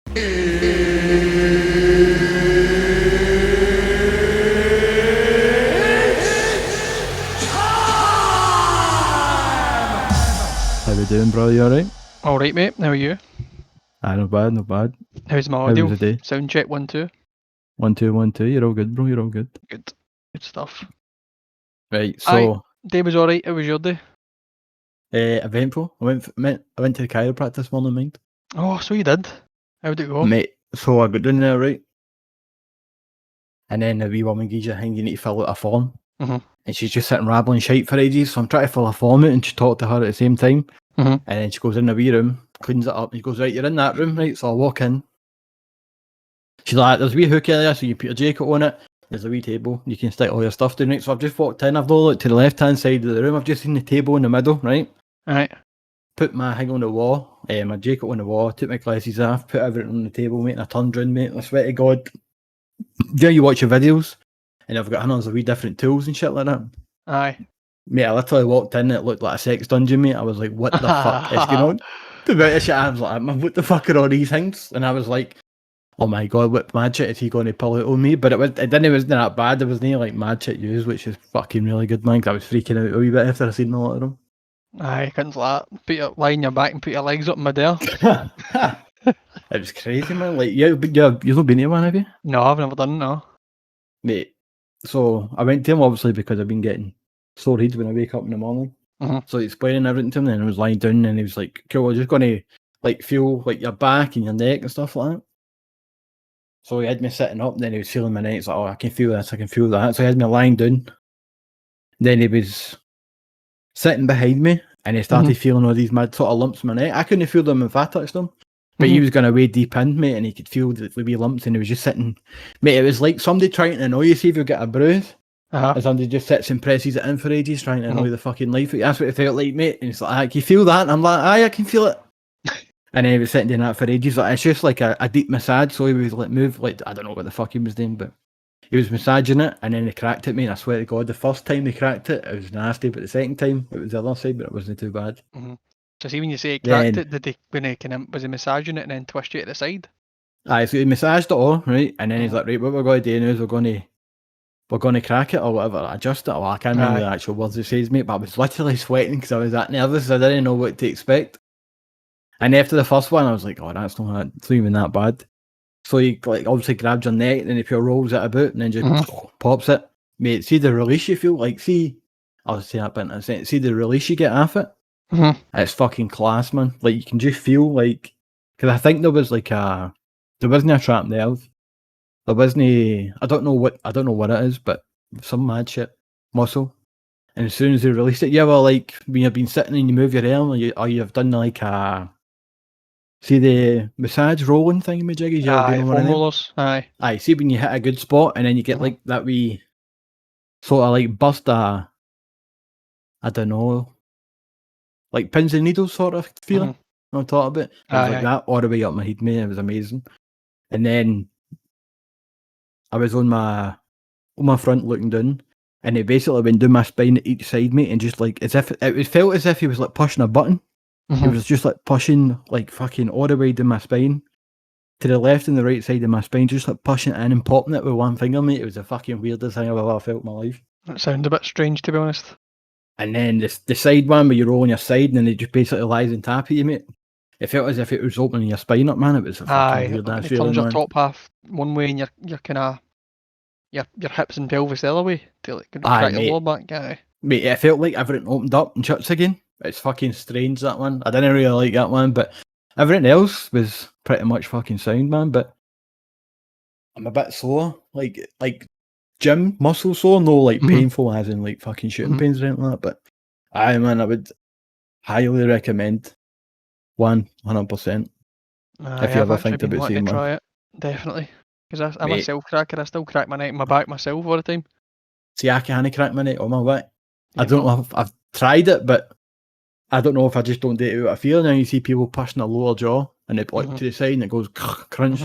How we doing, bro? You alright? Alright, mate. How are you? Not bad, not bad. How's my How audio? was the day? Sound check 1, 2. 1, 2, 1, 2. You're all good, bro. You're all good. Good. Good stuff. Right, so Day was alright. How was your day? eventful. I went to the chiropractor this morning, mind. Oh, so you did. How'd it go? Mate, so I got down there, right? And then the wee woman gives you a thing, you need to fill out a form. Mhm. And she's just sitting rambling shite for ages. So I'm trying to fill a form out and she talked to her at the same time. Mhm. And then she goes in the wee room, cleans it up, and she goes, right, you're in that room, right? So I walk in. She's like, there's a wee hook there, so you put your jacket on it. There's a wee table, you can stick all your stuff down it. So I've just walked in, I've looked to the left hand side of the room, I've just seen the table in the middle, right? Alright. Put my thing on the wall, my jacket on the wall, took my glasses off, put everything on the table, mate, and I turned round, mate. I swear to God. Yeah, you watch your videos, and I've got hundreds of wee different tools and shit like that. Aye. Mate, I literally walked in, it looked like a sex dungeon, mate. I was like, what the fuck is going on? The bit of shit, I was like, what the fuck are all these things? And I was like, oh my God, what mad shit is he going to pull out on me? But it wasn't that bad. There was no like mad shit used, which is fucking really good, man. 'Cause I was freaking out a wee bit after I seen a lot of them. Aye, couldn't like that. Lie on your back and put your legs up in midair. It was crazy, man. Like, you've not been to one, have you? No, I've never done no. Mate, so I went to him obviously because I've been getting sore heads when I wake up in the morning. Mhm. So he's explaining everything to him, and I was lying down, and he was like, "Cool, we're just gonna like feel like your back and your neck and stuff like that." So he had me sitting up, and then he was feeling my neck. He's like, "Oh, I can feel this, I can feel that." So he had me lying down. Then he was sitting behind me, and he started feeling all these mad sort of lumps in my neck. I couldn't feel them if I touched them. But he was going way deep in, mate, and he could feel the wee lumps, and he was just sitting. Mate, it was like somebody trying to annoy you, see if you get a bruise. And somebody just sits and presses it in for ages, trying to annoy the fucking life out of you. That's what it felt like, mate. And he's like, can you feel that? And I'm like, aye, I can feel it. And then he was sitting doing that for ages. Like, it's just like a deep massage, so he was like, move, like, I don't know what the fuck he was doing, but he was massaging it, and then he cracked it, mate. And I swear to God, the first time he cracked it, it was nasty, but the second time, it was the other side, but it wasn't too bad. So see when you say he cracked it, did he was he massaging it and then twist you to the side? Aye, so he massaged it all, right? And then he's like, right, what we're going to do now is we're going to crack it or whatever, adjust it. Well, I can't remember the actual words it says, mate, but I was literally sweating because I was that nervous. I didn't know what to expect. And after the first one, I was like, oh, it's not even that bad. So he like obviously grabs your neck, and then he rolls it about, and then just pops it. Mate, see the release you feel? Like, I'll say that bit in a second. See the release you get off it? It's fucking class, man. Like, you can just feel like, because I think there wasn't a trapped nerve. There wasn't I don't know what it is, but some mad shit muscle. And as soon as they released it, like when you've been sitting and you move your arm, or you've done like see the massage rolling thing, majiggies. Foam rollers. Aye. See when you hit a good spot, and then you get like that wee sort of like burst I don't know, like pins and needles sort of feeling on top of it. It was like that all the way up my head, mate. It was amazing. And then I was on my front looking down, and he basically went down my spine at each side, mate, and just like it felt as if he was like pushing a button. He was just like pushing like fucking all the way down my spine to the left and the right side of my spine, just like pushing it in and popping it with one finger, mate. It was the fucking weirdest thing I've ever felt in my life. That sounds a bit strange, to be honest. And then the side one where you roll on your side and then it just basically lies on top of you, mate. It felt as if it was opening your spine up, man. It was a fucking weird ass feeling, turns your top half one way and your kind of your hips and pelvis the other way to like crack your lower back. Mate, it felt like everything opened up and shuts again. It's fucking strange, that one. I didn't really like that one, but everything else was pretty much fucking sound, man. But I'm a bit sore, like gym muscle sore, no like painful as in like fucking shooting pains or anything like that. But I would highly recommend 100%. If you ever think about seeing one, try it, definitely. Because I'm a self cracker. I still crack my neck and my back myself all the time. See, I can't crack my neck or my back. I don't know if I've tried it, but I don't know if I just don't do it out of fear. Now you see people pushing their lower jaw and it like to the side and it goes crunch.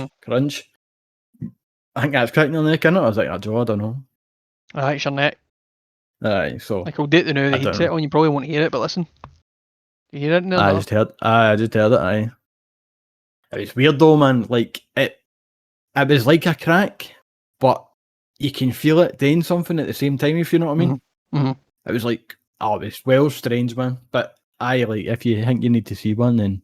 I think that's cracking their neck, innit? I was like, jaw, I don't know. It's your neck. Aye, so like I'll do it now. The headset on, you probably won't hear it, but listen, you hear it in there. I just heard it. Aye. It was weird though, man. Like it was like a crack, but you can feel it doing something at the same time. If you know what I mean. It was like, it was well strange, man. But if you think you need to see one, then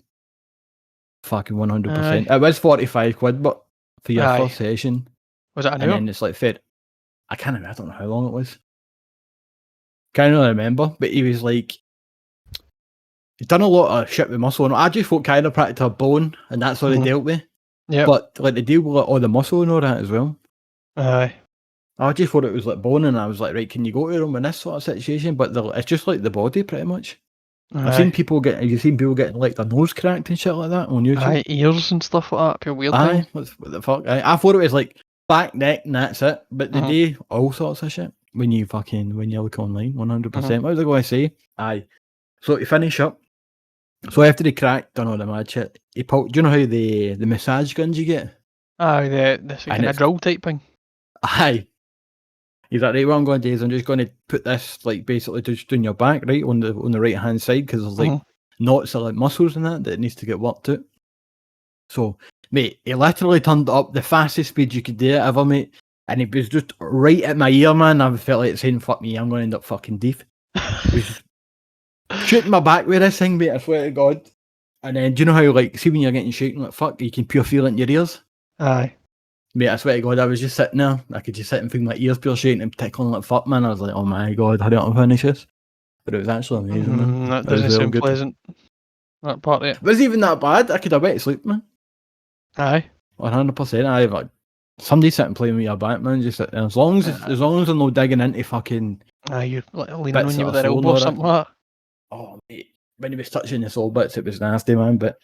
fucking 100%. It was 45 quid, but for your first session. Was it an hour? And then it's like fair. I can't remember. I don't know how long it was. Can't really remember. But he was like, he's done a lot of shit with muscle. And I just thought chiropractor are bone, and that's what they dealt with. Yeah. But like they deal with like, all the muscle and all that as well. Aye. I just thought it was like bone, and I was like, right, can you go to them in this sort of situation? But it's just like the body, pretty much. I've seen people getting like their nose cracked and shit like that on YouTube. Aye, ears and stuff like that. Pure weird. Aye, what the fuck? I thought it was like back, neck, and that's it. But they do all sorts of shit when you look online. 100%. What was I going to say? Aye. So to finish up, so after the crack, done all the mad shit. Do you know how the massage guns you get? Aye, the kind of drill type thing. Aye. He's like, right, what I'm going to do is I'm just going to put this, like, basically just on your back, right, on the right hand side, because there's like knots of like muscles in that it needs to get worked out. So, mate, he literally turned up the fastest speed you could do it ever, mate, and it was just right at my ear, man. I felt like saying, "Fuck me, I'm going to end up fucking deaf." He was just shooting my back with this thing, mate. I swear to God. And then, do you know how, like, see when you're getting shaken, like fuck, you can pure feel it in your ears. Aye. Mate, I swear to God, I was just sitting there. I could just sit and feel my ears pure shaking and tickling like fuck, man. I was like, oh my God, hurry up and finish this. But it was actually amazing, man. That doesn't sound pleasant. That part of it. It wasn't even that bad. I could have went to sleep, man. Aye. 100%. I like somebody sit and play with your back, man. Just sit there. As long as they're not digging into fucking. Aye, you're like leaning on you with their elbow or something like that. Oh, mate. When he was touching the soul bits, it was nasty, man. But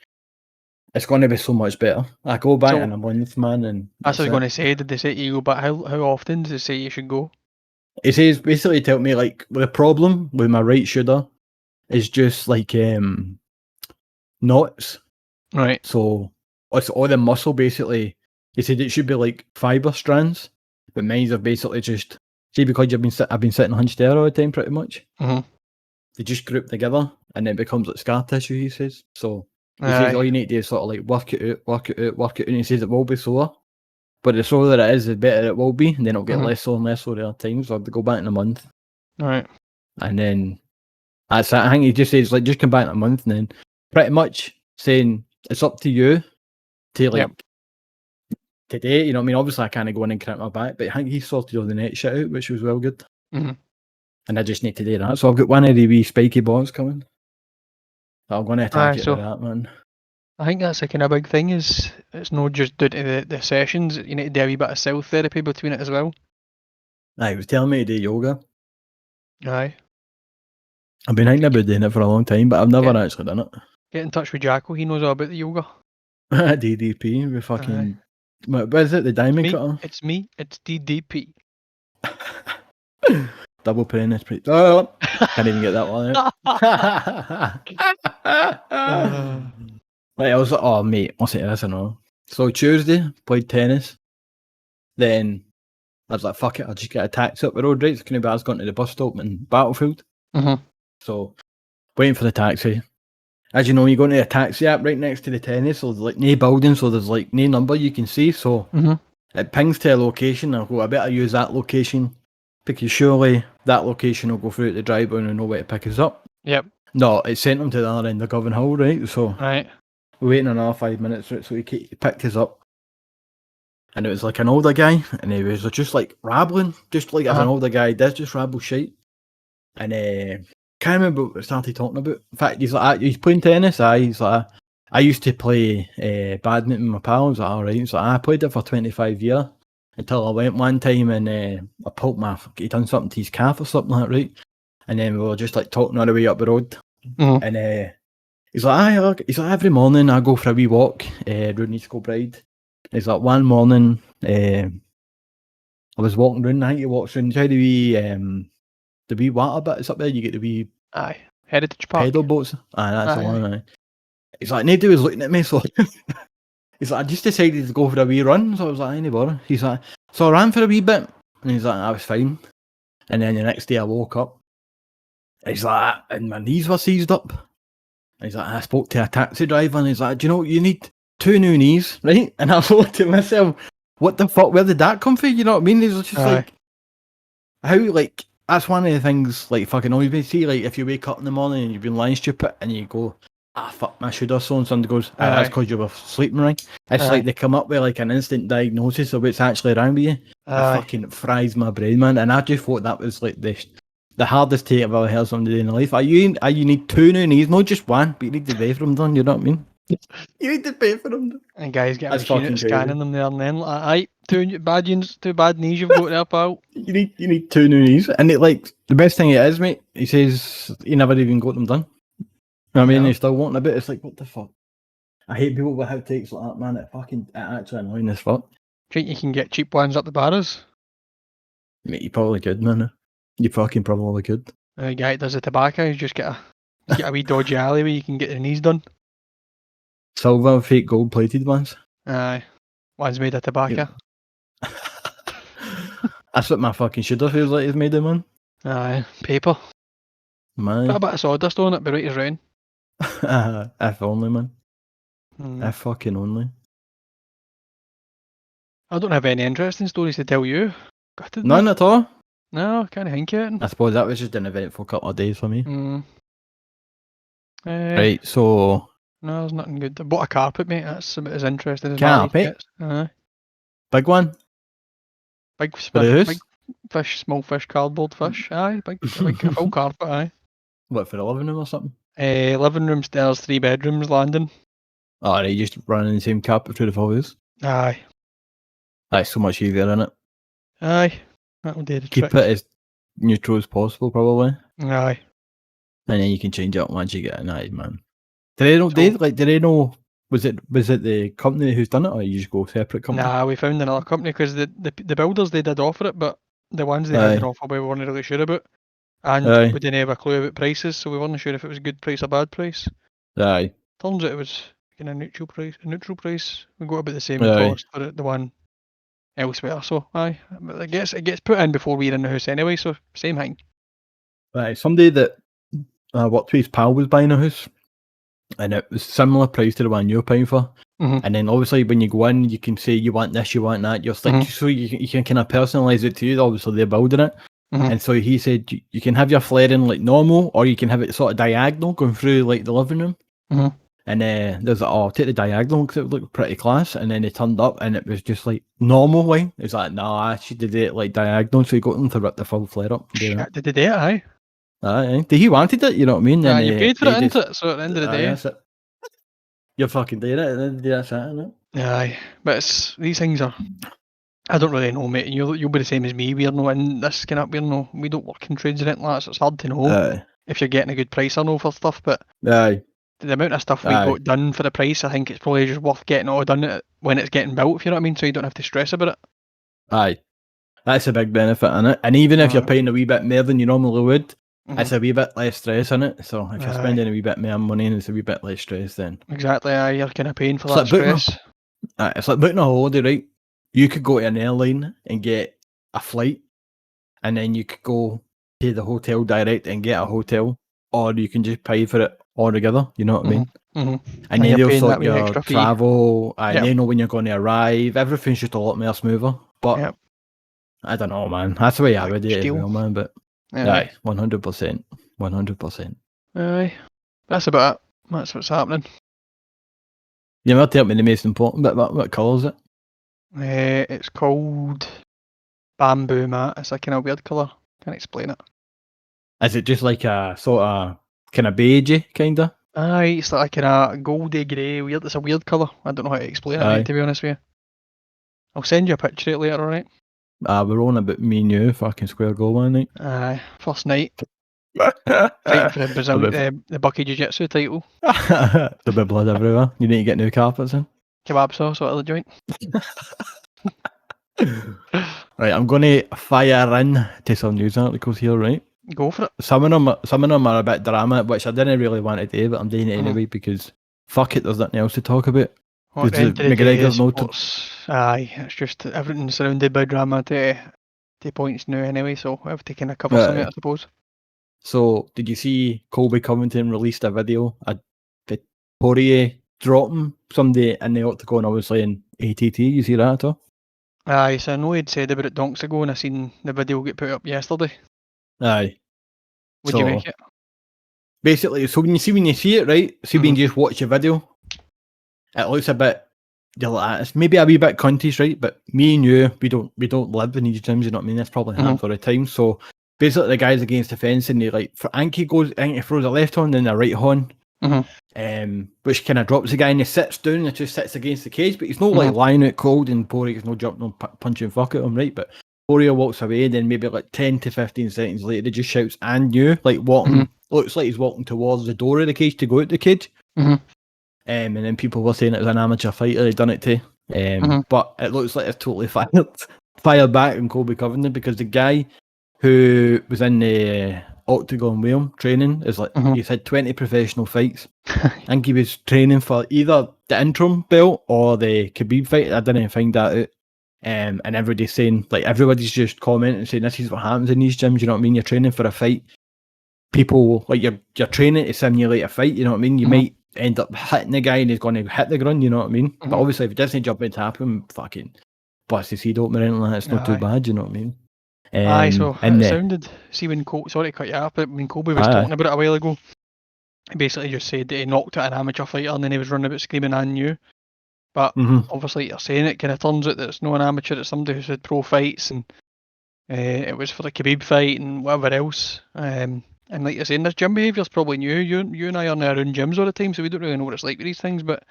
it's going to be so much better. I go back in a month, man, and that's what I was going to say. Did they say to you go back? How often does it say you should go? It says basically tell me like the problem with my right shoulder is just like knots. Right. So it's all the muscle basically. He said it should be like fibre strands, but mine are basically just because I've been sitting hunched there all the time pretty much. They just group together and then it becomes like scar tissue. He says so. He says all you need to do is sort of like work it out, and he says it will be sore. But the sore that it is, the better it will be, and then it'll get less sore and less sore at times. So I'll go back in a month. Right. And then that's it. I think he just says like just come back in a month, and then pretty much saying it's up to you to like today, you know what I mean? Obviously I can't go in and crack my back, but I think he sorted all the net shit out, which was well good. And I just need to do that. So I've got one of the wee spiky balls coming. I'm going to attack it with that, man. I think that's a kind of big thing. Is it's not just due to the sessions. You need to do a wee bit of self therapy between it as well. Aye, he was telling me to do yoga. Aye. I've been thinking about doing it for a long time, but I've never actually done it. Get in touch with Jacko. He knows all about the yoga. DDP. We fucking. What is it? The diamond cutter? It's me. It's DDP. Double penis. Oh, can't even get that one out. Right, I was like, oh mate, I'll say this or no. So Tuesday, played tennis. Then I was like, fuck it, I'll just get a taxi up the road, right? So I was going to the bus stop in Battlefield. So waiting for the taxi. As you know, you go into a taxi app right next to the tennis, so there's like no building, so there's like no number you can see. So it pings to a location. I go, I better use that location because surely that location will go through the driveway and know where to pick us up. Yep. No, it sent him to the other end of Govan Hill, right? So we're waiting another 5 minutes, right? So he picked us up. And it was like an older guy, and he was just like rabbling, just like as an older guy does, just rabble shit. And can't remember what we started talking about. In fact, he's like, he's playing tennis. He's like, I used to play badminton with my pal. I was like, all right. So I played it for 25 years until I went one time and I pulled he done something to his calf or something like that, right? And then we were just like talking all the way up the road. And he's like, every morning I go for a wee walk round East Kilbride. He's like, one morning I was walking around, I think he walks around, the wee water bit is up there, you get the wee Heritage Park. pedal boats. That's the one. He's like, nobody was looking at me, so he's like, I just decided to go for a wee run, so I was like, any bother. He's like, so I ran for a wee bit, and he's like, I was fine. And then the next day I woke up, he's like, and my knees were seized up. He's like, I spoke to a taxi driver, and he's like, do you know what you need? 2 new knees, right? And I thought to myself, what the fuck? Where did that come from? You know what I mean? It's just like, how, like, that's one of the things, like, fucking always be see, like, if you wake up in the morning and you've been lying stupid and you go, fuck my shoulder, so and somebody goes, that's because you were sleeping, right? It's like they come up with, like, an instant diagnosis of what's actually wrong with you. It fucking fries my brain, man. And I just thought that was, like, the hardest take I've ever heard somebody do in life. You need 2 new knees, not just one, but you need to pay for them done, you know what I mean? You need to pay for them. And guys get a machine out scanning them there and then, like, two bad knees you've got there, pal. You need 2 new knees. And it, like, the best thing it is, mate, he says he never even got them done. You know what I mean? He's still wanting a bit. It's like, what the fuck? I hate people with hot takes like that, man. It actually annoying as fuck. Do you think you can get cheap ones up the bars? Mate, you probably could, man. You fucking probably could. The guy that does the tobacco, you just get a wee dodgy alley where you can get your knees done. Silver, fake gold plated ones. Aye. One's made of tobacco. Yeah. That's what my fucking shoulder feels like is made of, man. Aye. Paper. Man. Put a bit of sawdust on it, be right as rain. If only, man. If fucking only. I don't have any interesting stories to tell you. None at all? No, I can't think of it. I suppose that was just an eventful couple of days for me. Right, so... No, there's nothing good. I bought a carpet, mate. That's about as interesting as carpet? Big one? Big fish, small fish, cardboard fish. Aye, big full carpet, aye. What, for the living room or something? Living room, stairs, 3 bedrooms, landing. Oh, right, you just running the same carpet through the full house? Aye. That's so much easier, isn't it? Aye. That'll do the trick. Keep it as neutral as possible, probably. Aye. And then you can change it once you get it. Aye, man. Do they know? Was it the company who's done it, or you just go separate company? Nah, we found another company because the builders, they did offer it, but the ones they had to offer we weren't really sure about, and we didn't have a clue about prices, so we weren't sure if it was a good price or bad price. Aye. Turns out it was kind of neutral price. We got about the same cost for the one elsewhere. So aye, but I guess it gets put in before we're in the house anyway, so same thing. Right, somebody that worked with his pal was buying a house, and it was similar price to the one you're paying for. And then obviously when you go in, you can say you want this, you want that. You're like, so you can kind of personalise it to you. Obviously they're building it, and so he said you can have your flaring like normal, or you can have it sort of diagonal going through like the living room. And there's like, take the diagonal because it looked pretty class. And then they turned up and it was just like normal way. It's like, nah, she did it like diagonal, so he got them to rip the full flare up. Did they do it? Aye. Aye. He wanted it, you know what I mean? Yeah, you paid for it, isn't it? So at the end of the day, that's it. You're fucking doing it. At the end of the day, that's it, isn't it? Aye, but these things are. I don't really know, mate. You'll be the same as me. We're not in this kind of. We don't work in trades or anything like that, so it's hard to know if you're getting a good price or no for stuff. But the amount of stuff we got done for the price, I think it's probably just worth getting it all done when it's getting built, if you know what I mean, so you don't have to stress about it. Aye. That's a big benefit, innit? And even if you're paying a wee bit more than you normally would, it's a wee bit less stress, innit? So if you're spending a wee bit more money and it's a wee bit less stress, then... Exactly, aye, you're kind of paying for that stress. It's like booking a holiday, right? You could go to an airline and get a flight, and then you could go to the hotel direct and get a hotel, or you can just pay for it all together, you know what I mean? And then they'll sort your travel, and they know when you're going to arrive. Everything's just a lot more smoother. But I don't know, man. That's the way I would do it as well, man. But aye, 100%. 100%. Aye. That's about it. That's what's happening. You might tell me the most important bit. What colour is it? It's called bamboo matte. It's a kind of weird colour. Can't explain it. Is it just like a sort of kind of beigey kind of? Aye, it's like a kind of goldy grey weird. It's a weird colour. I don't know how to explain it, mate, to be honest with you. I'll send you a picture of it later, alright? We're on about me and you, fucking square goal one night. Aye, first night. Fighting for the Bucky Jiu-Jitsu title. There'll be blood everywhere. You need to get new carpets in. Kebab sauce out of the joint. Right, I'm going to fire in to some news articles here, right? Go for it. Some of them are a bit drama, which I didn't really want to do, but I'm doing it anyway because fuck it, there's nothing else to talk about. McGregor's noted. Aye, it's just everything's surrounded by drama to points now anyway, so I have to kind of cover some of it, I suppose. So, did you see Colby Covington released a video of Poirier dropping somebody in the octagon, obviously in ATT. You see that at all? Aye, so I know he'd said about it donks ago, and I seen the video get put up yesterday. Aye. Would you make it? Basically, so when you see it, right? See when you just watch a video, it looks a bit. It's maybe a wee bit cuntish, right? But me and you, we don't live in these gyms. You know what I mean? That's probably half of the time. So basically, the guy's against the fence, and he I think he throws a left hand, then a right hand. Which kind of drops the guy, and he sits down and just sits against the cage, but he's not like lying out cold, and Poirier's no jumping on punching fuck at him, right? But Poirier walks away, and then maybe like 10 to 15 seconds later, he just shouts, "And you," like walking, looks like he's walking towards the door of the cage to go out the cage. And then people were saying it was an amateur fighter he'd done it to. But it looks like it's totally fired back on Colby Covington, because the guy who was in the octagon with him training is like he's had 20 professional fights. I think he was training for either the interim belt or the Khabib fight. I didn't find that out. And everybody's saying, like, everybody's just commenting saying this is what happens in these gyms. You know what I mean? You're training for a fight. People, like, you're training to simulate a fight. You know what I mean? You might end up hitting the guy and he's going to hit the ground. You know what I mean? But obviously, if it doesn't jump into happen, fucking bust his head open or anything like that, it's not too bad. You know what I mean? So it sounded. See, when Colby, sorry to cut you off, but when Colby was talking about it a while ago, he basically just said that he knocked out an amateur fighter and then he was running about screaming "and you." But obviously, you're saying it kind of turns out that it's not an amateur; it's somebody who's had pro fights, and it was for the Khabib fight and whatever else. And like you're saying, this gym behaviour's probably new. You and I are now around gyms all the time, so we don't really know what it's like with these things. But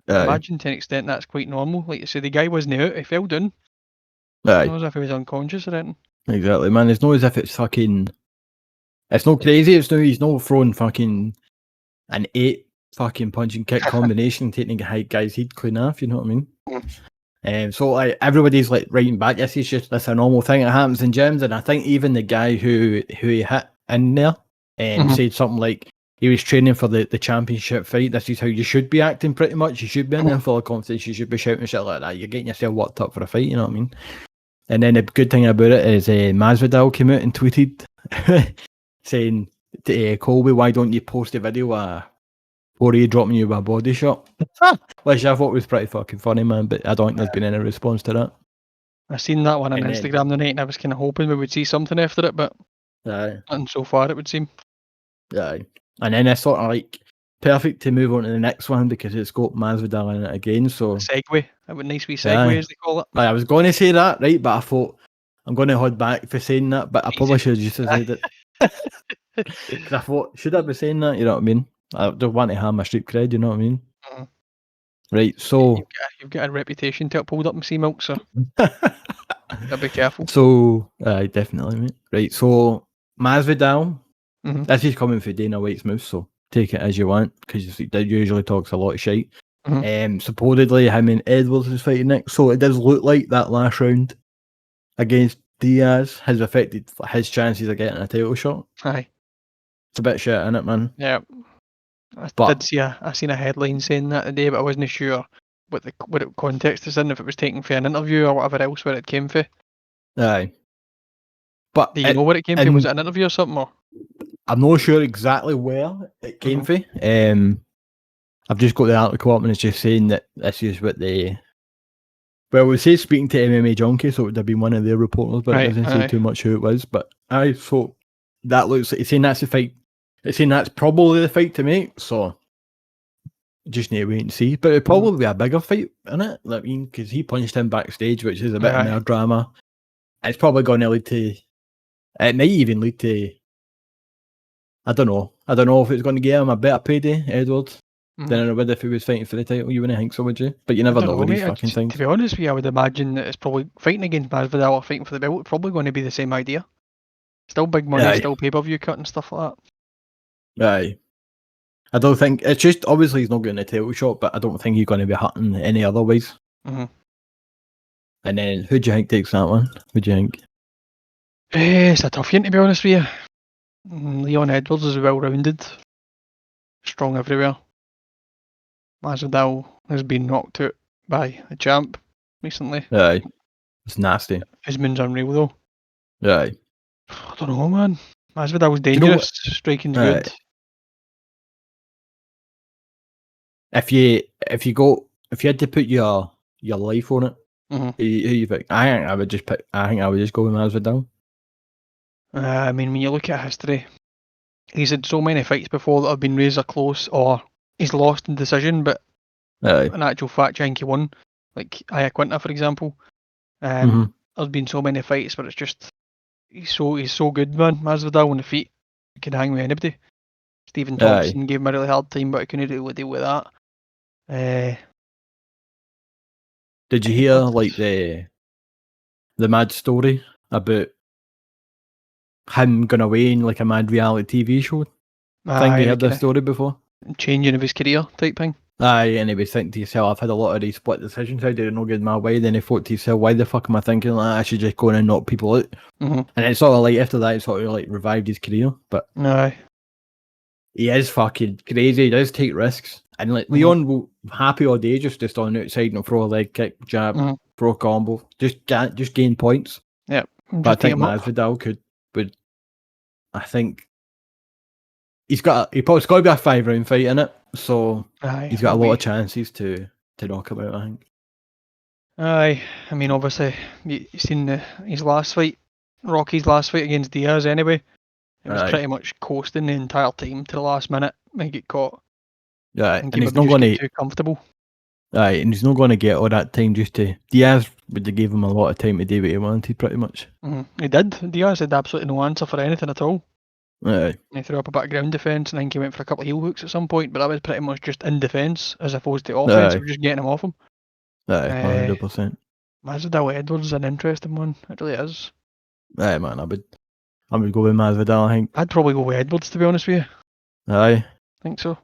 I imagine to an extent that's quite normal. Like you say, the guy wasn't out; he fell down. It's not as if he was unconscious or anything. Exactly, man. It's not as if it's fucking. It's not crazy. He's not throwing fucking an 8 fucking punch and kick combination and taking a guy's head clean off. You know what I mean? So like everybody's like writing back. This is just a normal thing that happens in gyms, and I think even the guy who he hit in there said something like he was training for the championship fight. This is how you should be acting, pretty much. You should be in there full of confidence. You should be shouting shit like that. You're getting yourself worked up for a fight. You know what I mean? And then the good thing about it is Masvidal came out and tweeted saying to Colby, "Why don't you post a video of Poirier dropping you with a body shot?" Which I thought was pretty fucking funny, man. But I don't think there's been any response to that. I seen that one on Instagram the night, and I was kind of hoping we would see something after it, but nothing so far, it would seem. And then it's sort of like perfect to move on to the next one because it's got Masvidal in it again. So segue, a nice wee segue as they call it. I was going to say that, right, but I thought I'm going to hold back for saying that, but I probably should have just said it. Because I thought, should I be saying that? You know what I mean? I don't want to harm my street cred. You know what I mean? Right. So you've got a reputation to uphold up in Sea Milk, so gotta be careful. So definitely, mate. Right. So Masvidal, this is coming from Dana White's mouth, so take it as you want, because he usually talks a lot of shite. Supposedly him and Edwards is fighting next, so it does look like that last round against Diaz has affected his chances of getting a title shot. Aye, it's a bit shit, isn't it, man? Yeah, I seen a headline saying that today, but I wasn't sure what the context is in, if it was taken for an interview or whatever else, where it came from. Aye, but do you know where it came from? Was it an interview or something? Or? I'm not sure exactly where it came from. I've just got the article up and it's just saying that this is what they. Well, we say speaking to MMA Junkie, so it would have been one of their reporters, but it doesn't say too much who it was. But I thought that looks like it's saying that's the fight. It's saying that's probably the fight to make, so just need to wait and see. But it'd probably be a bigger fight, innit? I mean, because he punched him backstage, which is a bit more drama. It's probably going to lead to. It might even lead to. I don't know if it's going to get him a better payday, Edwards. Than I would if he was fighting for the title. You wouldn't think so, would you? But you never know with these fucking things. To be honest with you, I would imagine that it's probably fighting against Masvidal or fighting for the belt. Probably going to be the same idea. Still big money, still pay-per-view cut and stuff like that. Aye. I don't think it's just obviously he's not getting a title shot, but I don't think he's going to be hurting any other ways. And then who do you think takes that one? Who do you think? It's a tough one, to be honest with you. Leon Edwards is well-rounded, strong everywhere. Masvidal has been knocked out by a champ recently. Aye. It's nasty. His moon's unreal though. Aye. I don't know, man. Masvidal was dangerous. Striking's good. if you had to put your life on it, who you pick? I think I would just go with Masvidal. I mean, when you look at history, he's had so many fights before that have been razor close, or he's lost in decision, but in actual fact, I think he won. Like Iaquinta, for example. There's been so many fights, but it's just he's so good, man. Masvidal on the feet, he can hang with anybody. Stephen Thompson gave him a really hard time, but I couldn't really deal with that. Did you hear like the mad story about him going away in like a mad reality TV show? Think you heard this story before? Changing of his career type thing. Aye, and he was thinking to himself, I've had a lot of these split decisions, how did it not get my way? Then he thought to himself, why the fuck am I thinking like I should just go in and knock people out? And it's sort of like after that, it sort of like revived his career. But he is fucking crazy. He does take risks. And like Leon will happy all day just on the outside and throw a leg kick, jab, throw a combo, just gain points. Yep. But I think Masvidal would. I think he's got to be a 5-round fight in it, so he's got a lot of chances to knock him out. I think. I mean, obviously, you've seen his last fight, Rocky's last fight against Diaz. Anyway, it was pretty much coasting the entire time to the last minute and get caught. Yeah, and he's not going to too comfortable. Right, and he's not going to get all that time just to. Diaz would have gave him a lot of time to do what he wanted, pretty much. He did. Diaz had absolutely no answer for anything at all. Right. He threw up a bit of ground defence, and I think he went for a couple of heel hooks at some point, but that was pretty much just in defence as opposed to offence. It was just getting him off him. 100%. Masvidal Edwards is an interesting one. It really is. Right, man, I would go with Masvidal, I think. I'd probably go with Edwards, to be honest with you. Aye. I think so.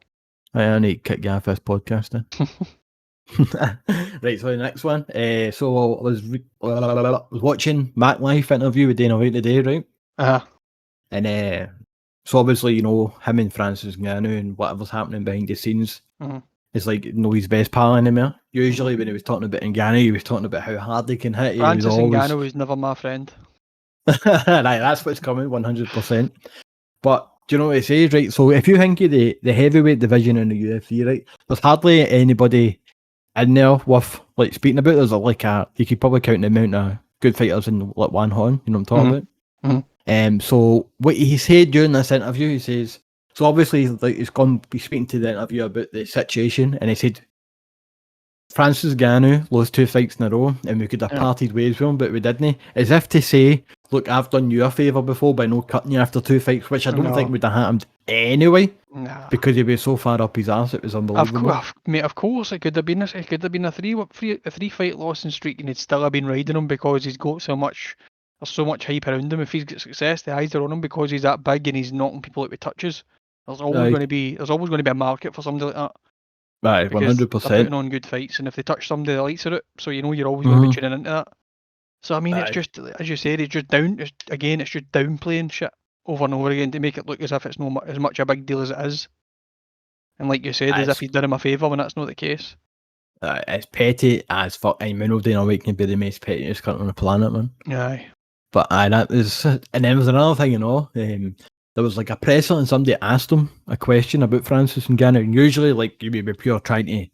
I need to kick you off this podcast then. Right, so the next one. So I was watching Mac Life interview with Dana White today, right? And so obviously, you know, him and Francis Ngannou and whatever's happening behind the scenes is like, you know, his best pal anymore. Usually when he was talking about Ngannou, he was talking about how hard they can hit. Francis Ngannou was never my friend. Right, that's what's coming, 100%. But do you know what it says, right? So if you think of the heavyweight division in the UFC, right, there's hardly anybody in there worth like speaking about. There's you could probably count the amount of good fighters in like one hand, you know what I'm talking about? So what he said during this interview, he says, so obviously like he's speaking to the interview about the situation, and he said Francis Ngannou lost 2 fights in a row and we could have parted ways with him, but we didn't. As if to say, look, I've done you a favour before by not cutting you after 2 fights, which I don't think would have happened anyway. Because he'd be so far up his arse, it was unbelievable. Of course, it could have been a 3-fight losing streak, and he'd still have been riding him because he's got so much. There's so much hype around him. If he's got success, the eyes are on him because he's that big and he's knocking people out with touches. There's always going to be a market for somebody like that. Right, 100%. They're putting on good fights, and if they touch somebody, the lights are it. So you know you're always going to be tuning into that. So I mean, it's just as you said, it's just downplaying shit over and over again to make it look as if it's not as much a big deal as it is. And like you said, as if he's done him a favour when that's not the case. It's petty as fuck. I mean, Dana White can be the most pettiest cunt on the planet, man. Aye. But that was, and then there was another thing, you know. There was like a presser and somebody asked him a question about Francis Ngannou, and usually like he would be pure trying to,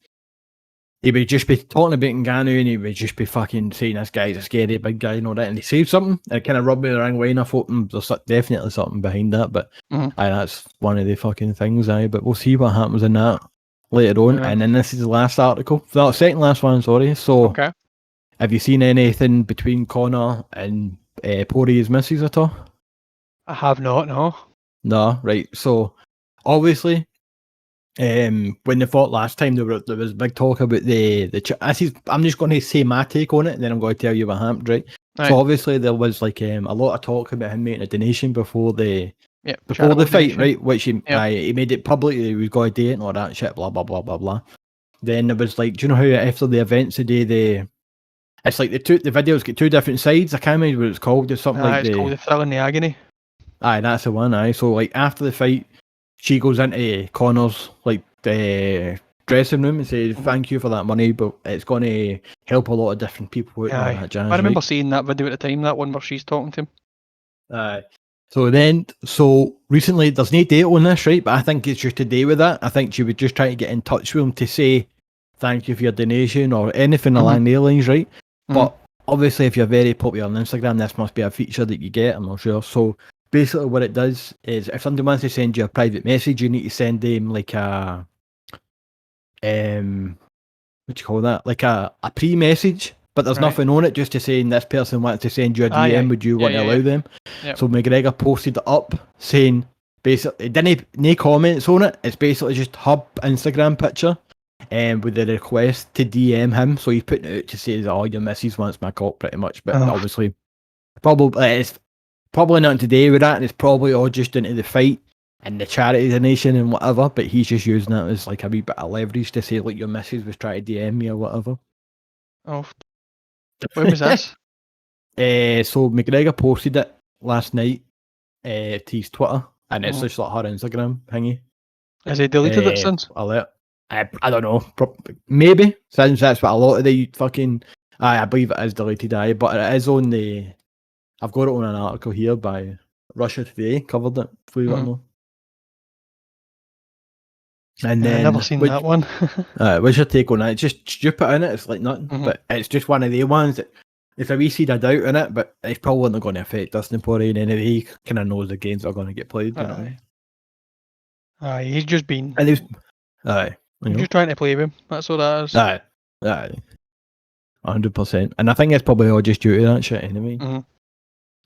he would just be talking about Ngannou and he would just be fucking saying this guy's a scary big guy and all that, and he said something and it kind of rubbed me the wrong way, and I thought there's definitely something behind that, but that's one of the fucking things, but we'll see what happens in that later on. And then this is the last article, no, second last one, sorry. So have you seen anything between Conor and Poirier's missus at all? I have not, no. No, right. So obviously, when they fought last time, there was big talk about I'm just going to say my take on it, and then I'm going to tell you what happened, right? So obviously there was like a lot of talk about him making a donation before the fight, right? Which he made it public that he was going to do it and all that shit, blah blah blah blah blah. Then there was like, do you know how after the events today, it's like the videos get 2 different sides. I can't remember what it's called. There's something like it's called The Thrill and the Agony. Aye, that's the one. So like after the fight, she goes into Conor's like the dressing room and says, "Thank you for that money, but it's going to help a lot of different people out." I remember seeing that video at the time. That one where she's talking to him. Aye. So recently, there's no date on this, right? But I think it's just today with that. I think she would just try to get in touch with him to say thank you for your donation or anything along the lines, right? But obviously, if you're very popular on Instagram, this must be a feature that you get. I'm not sure. So basically, what it does is if somebody wants to send you a private message, you need to send them like a what do you call that? Like a pre-message. But there's nothing on it, just to saying this person wants to send you a DM. Would you want to allow them? Yep. So McGregor posted it up saying, basically, it didn't no comments on it. It's basically just Hub Instagram picture, with the request to DM him. So he's putting it out to say, "Oh, your missus wants my cock," pretty much. But obviously, it's probably nothing to do with that, and it's probably all just into the fight and the charity donation and whatever. But he's just using it as like a wee bit of leverage to say, "Like your missus was trying to DM me or whatever." Oh. When was this? So McGregor posted it last night to his Twitter, and it's just like her Instagram thingy. Has he deleted it since? I don't know. Maybe, since that's what a lot of the fucking... I believe it is deleted, but it is on the... I've got it on an article here by Russia Today, covered it for you to know. And then, I've never seen that one. What's your take on that? It's just stupid, innit? It's like nothing, but it's just one of the ones that it's a wee seed of doubt in it, but it's probably not going to affect Dustin Poirier in any way. He kind of knows the games are going to get played. You know? Aye, he's just been. And he's just trying to play with him. That's what that is. Aye, 100%. And I think it's probably all just due to that shit anyway.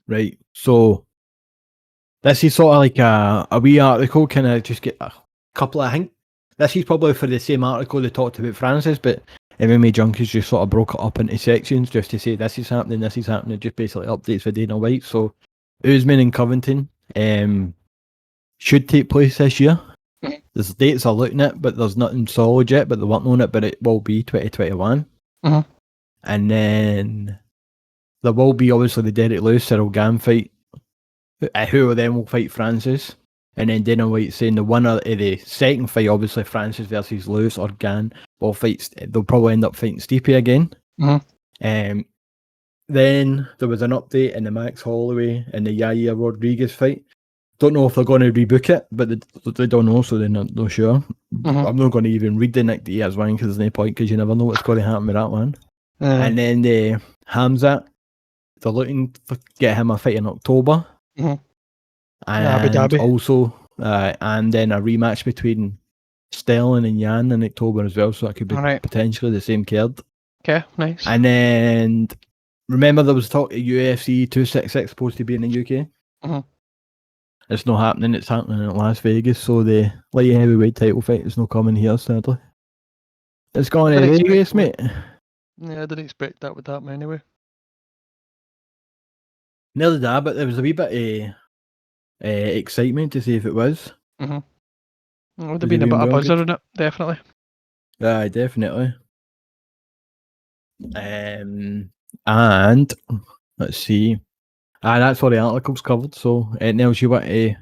Right. So this is sort of like a wee article. Kind of just get a couple of... I think this is probably for the same article they talked about Francis, but MMA Junkies just sort of broke it up into sections just to say this is happening, just basically updates for Dana White. So Usman and Covington should take place this year. There's dates are looking at, but there's nothing solid yet, but they're working on it, but it will be 2021. And then there will be obviously the Derek Lewis Cyril Gane fight. Who of them will fight Francis? And then Dana White saying the winner of the second fight, obviously Francis versus Lewis or Gane, will fight. They'll probably end up fighting Stipe again. Then there was an update in the Max Holloway and the Yair Rodriguez fight. Don't know if they're going to rebook it, but they don't know, so they're not sure. I'm not going to even read the Nick Diaz one because there's no point, because you never know what's going to happen with that one. And then the Hamzat, they're looking to get him a fight in October. And also, and then a rematch between Sterling and Yan in October as well, so that could be potentially the same card. Okay, nice. And then, remember there was talk of UFC 266 supposed to be in the UK? It's not happening, it's happening in Las Vegas, so the light heavyweight title fight is not coming here, sadly. It's going to Vegas, mate. Yeah, I didn't expect that would happen anyway. Nearly that, but there was a wee bit of excitement to see if it was. It would have been a bit of buzzer in it, definitely. Yeah, definitely. And let's see. That's all the articles covered. So anything else you want to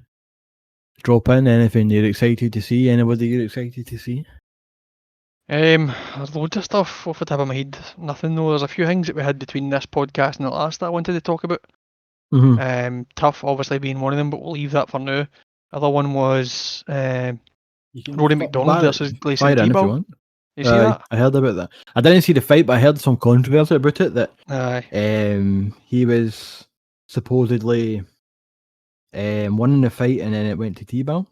drop in? Anything you're excited to see? Anybody you're excited to see? There's loads of stuff off the top of my head. Nothing though. There's a few things that we had between this podcast and the last that I wanted to talk about. Tough obviously being one of them, but we'll leave that for now. Other one was Rory McDonald versus Gleison Tibau. You see that? I heard about that. I didn't see the fight, but I heard some controversy about it, that he was supposedly winning the fight and then it went to Tibau.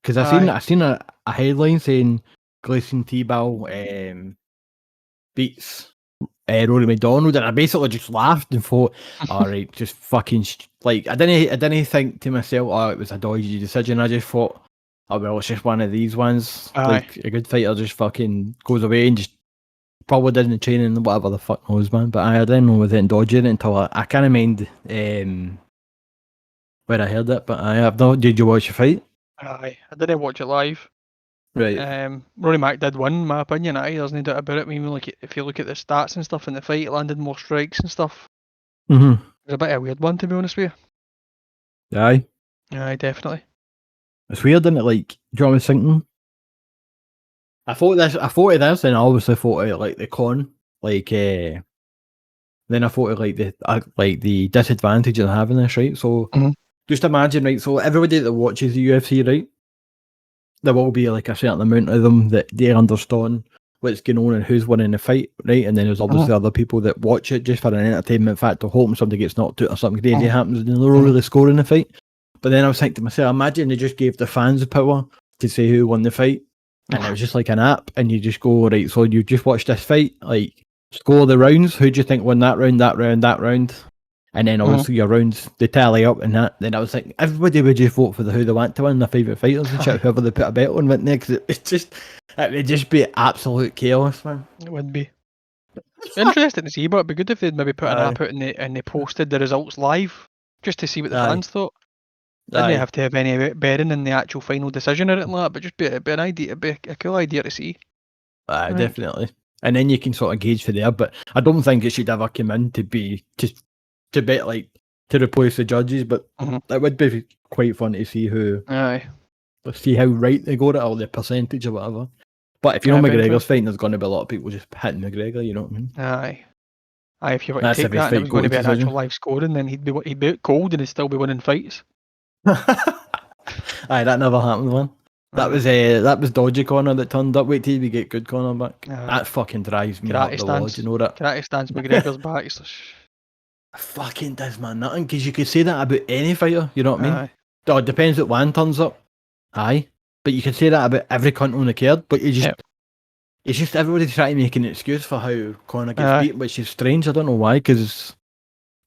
Because I seen a headline saying Gleison Tibau beats Rory McDonald, and I basically just laughed and thought, alright, just fucking like I didn't think to myself, oh, it was a dodgy decision. I just thought, oh well, it's just one of these ones. Like a good fighter just fucking goes away and just probably did in the training and whatever the fuck knows, man. But I didn't know it dodging it until I kind of mind where I heard it. But I have not. Did you watch the fight? I didn't watch it live. Right. Rory Mac did win, in my opinion. There's no doubt about it. I mean, like, if you look at the stats and stuff in the fight, he landed more strikes and stuff. It was a bit of a weird one, to be honest with you. Aye, definitely. It's weird, isn't it? Like, do you know what I was thinking? I thought of this, and I obviously thought of like the con, like Then I thought of like the disadvantage of having this, right? So just imagine, right? So everybody that watches the UFC, right? There will be like a certain amount of them that they understand what's going on and who's winning the fight, right? And then there's obviously other people that watch it just for an entertainment factor, hoping somebody gets knocked out or something crazy happens and they're not really scoring the fight. But then I was thinking to myself, imagine they just gave the fans the power to say who won the fight. And it was just like an app, and you just go, right, so you just watch this fight, like, score the rounds, who do you think won that round, and then obviously your rounds, they tally up, and that, then I was like, everybody would just vote for who they want to win, their favourite fighters and shit, whoever they put a bet on went next, it would just be absolute chaos, man. It would be. Interesting to see, but it'd be good if they'd maybe put an app out and they posted the results live, just to see what the fans thought. Didn't they have to have any bearing in the actual final decision or anything like that, but just be an idea, it'd be a cool idea to see. Definitely. And then you can sort of gauge for there, but I don't think it should ever come in to be to bet like to replace the judges, but it would be quite fun to see see how right they got it or the percentage or whatever. But if you know McGregor's fighting, there's going to be a lot of people just hitting McGregor, you know what I mean? Aye, if you were to take that and it was going to be an actual live scoring, then he'd be out cold and he'd still be winning fights. That never happened, man. That was dodgy Conor that turned up. Wait till we get good Conor back. That fucking drives me up the wall. You know that? Karate stands McGregor's back. Fucking does, man. Nothing, because you could say that about any fighter. You know what I mean? Oh, it depends what one turns up. Aye, but you could say that about every cunt on the card. But it's just everybody trying to make an excuse for how Conor gets beat, which is strange. I don't know why. Because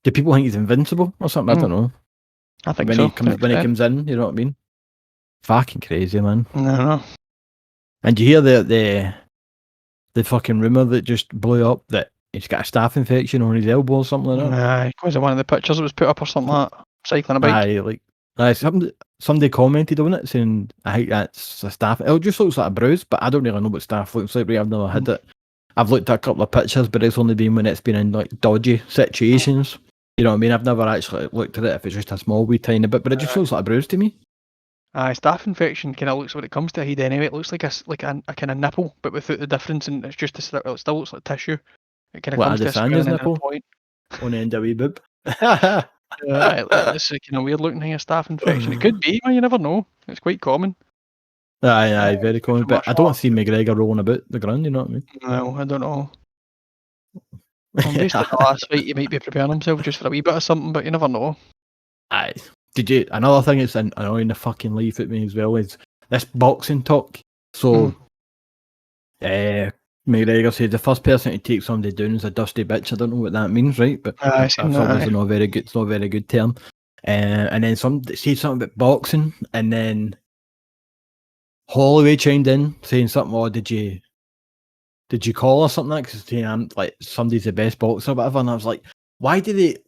do people think he's invincible or something? I don't know. I think when he comes in, you know what I mean? Fucking crazy, man. No. And you hear the fucking rumour that just blew up that he's got a staph infection on his elbow or something like that? Was it one of the pictures that was put up or something like that? Cycling a bike? Somebody commented on it saying, I think that's a staph. It just looks like a bruise, but I don't really know what staph looks like, right? I've never had it. I've looked at a couple of pictures, but it's only been when it's been in like dodgy situations. You know what I mean? I've never actually looked at it if it's just a small wee tiny bit, but it just looks like a bruise to me. Staph infection kind of looks when it comes to a head anyway. It looks like a kind of nipple, but without the difference, and it's just it still looks like tissue. It kind of comes to a square nipple point on the end of a wee boob. It's a kind of weird looking thing, a staph infection. It could be, man. You never know. It's quite common. Aye, very common. But I don't see McGregor rolling about the ground. You know what I mean? No, I don't know. Based on the last fight, he might be preparing himself just for a wee bit of something, but you never know. Aye. Another thing that's annoying the fucking life at me as well is this boxing talk. So, McGregor said the first person to take somebody down is a dusty bitch. I don't know what that means, right? But that's obviously not very good. It's not a very good term. And then somebody said something about boxing, and then Holloway chimed in saying something. Oh, did you call or something like that? Because I'm like somebody's the best boxer or whatever. And I was like, why did they?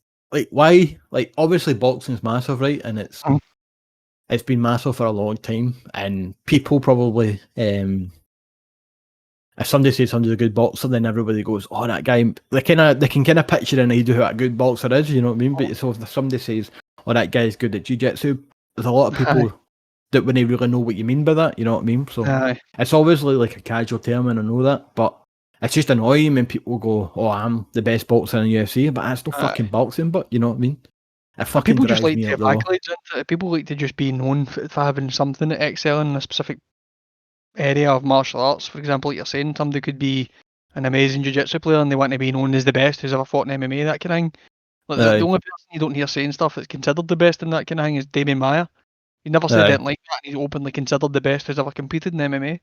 Why? Obviously boxing's massive, right? And it's been massive for a long time. And people probably, if somebody says somebody's a good boxer, then everybody goes, oh, that guy, they can kind of picture an idea who a good boxer is, you know what I mean? But so if somebody says, oh, that guy's good at jiu-jitsu, there's a lot of people that wouldn't really know what you mean by that, you know what I mean? So it's obviously like a casual term, and I know that, but it's just annoying when people go, oh, I'm the best boxer in the UFC, but that's no fucking boxing, but you know what I mean? People just like to have accolades into it. People like to just be known for having something that excel in a specific area of martial arts. For example, like you're saying, somebody could be an amazing jiu-jitsu player and they want to be known as the best who's ever fought in MMA, that kind of thing. Like the only person you don't hear saying stuff that's considered the best in that kind of thing is Damian Maia. He never said anything like that, and he's openly considered the best who's ever competed in MMA.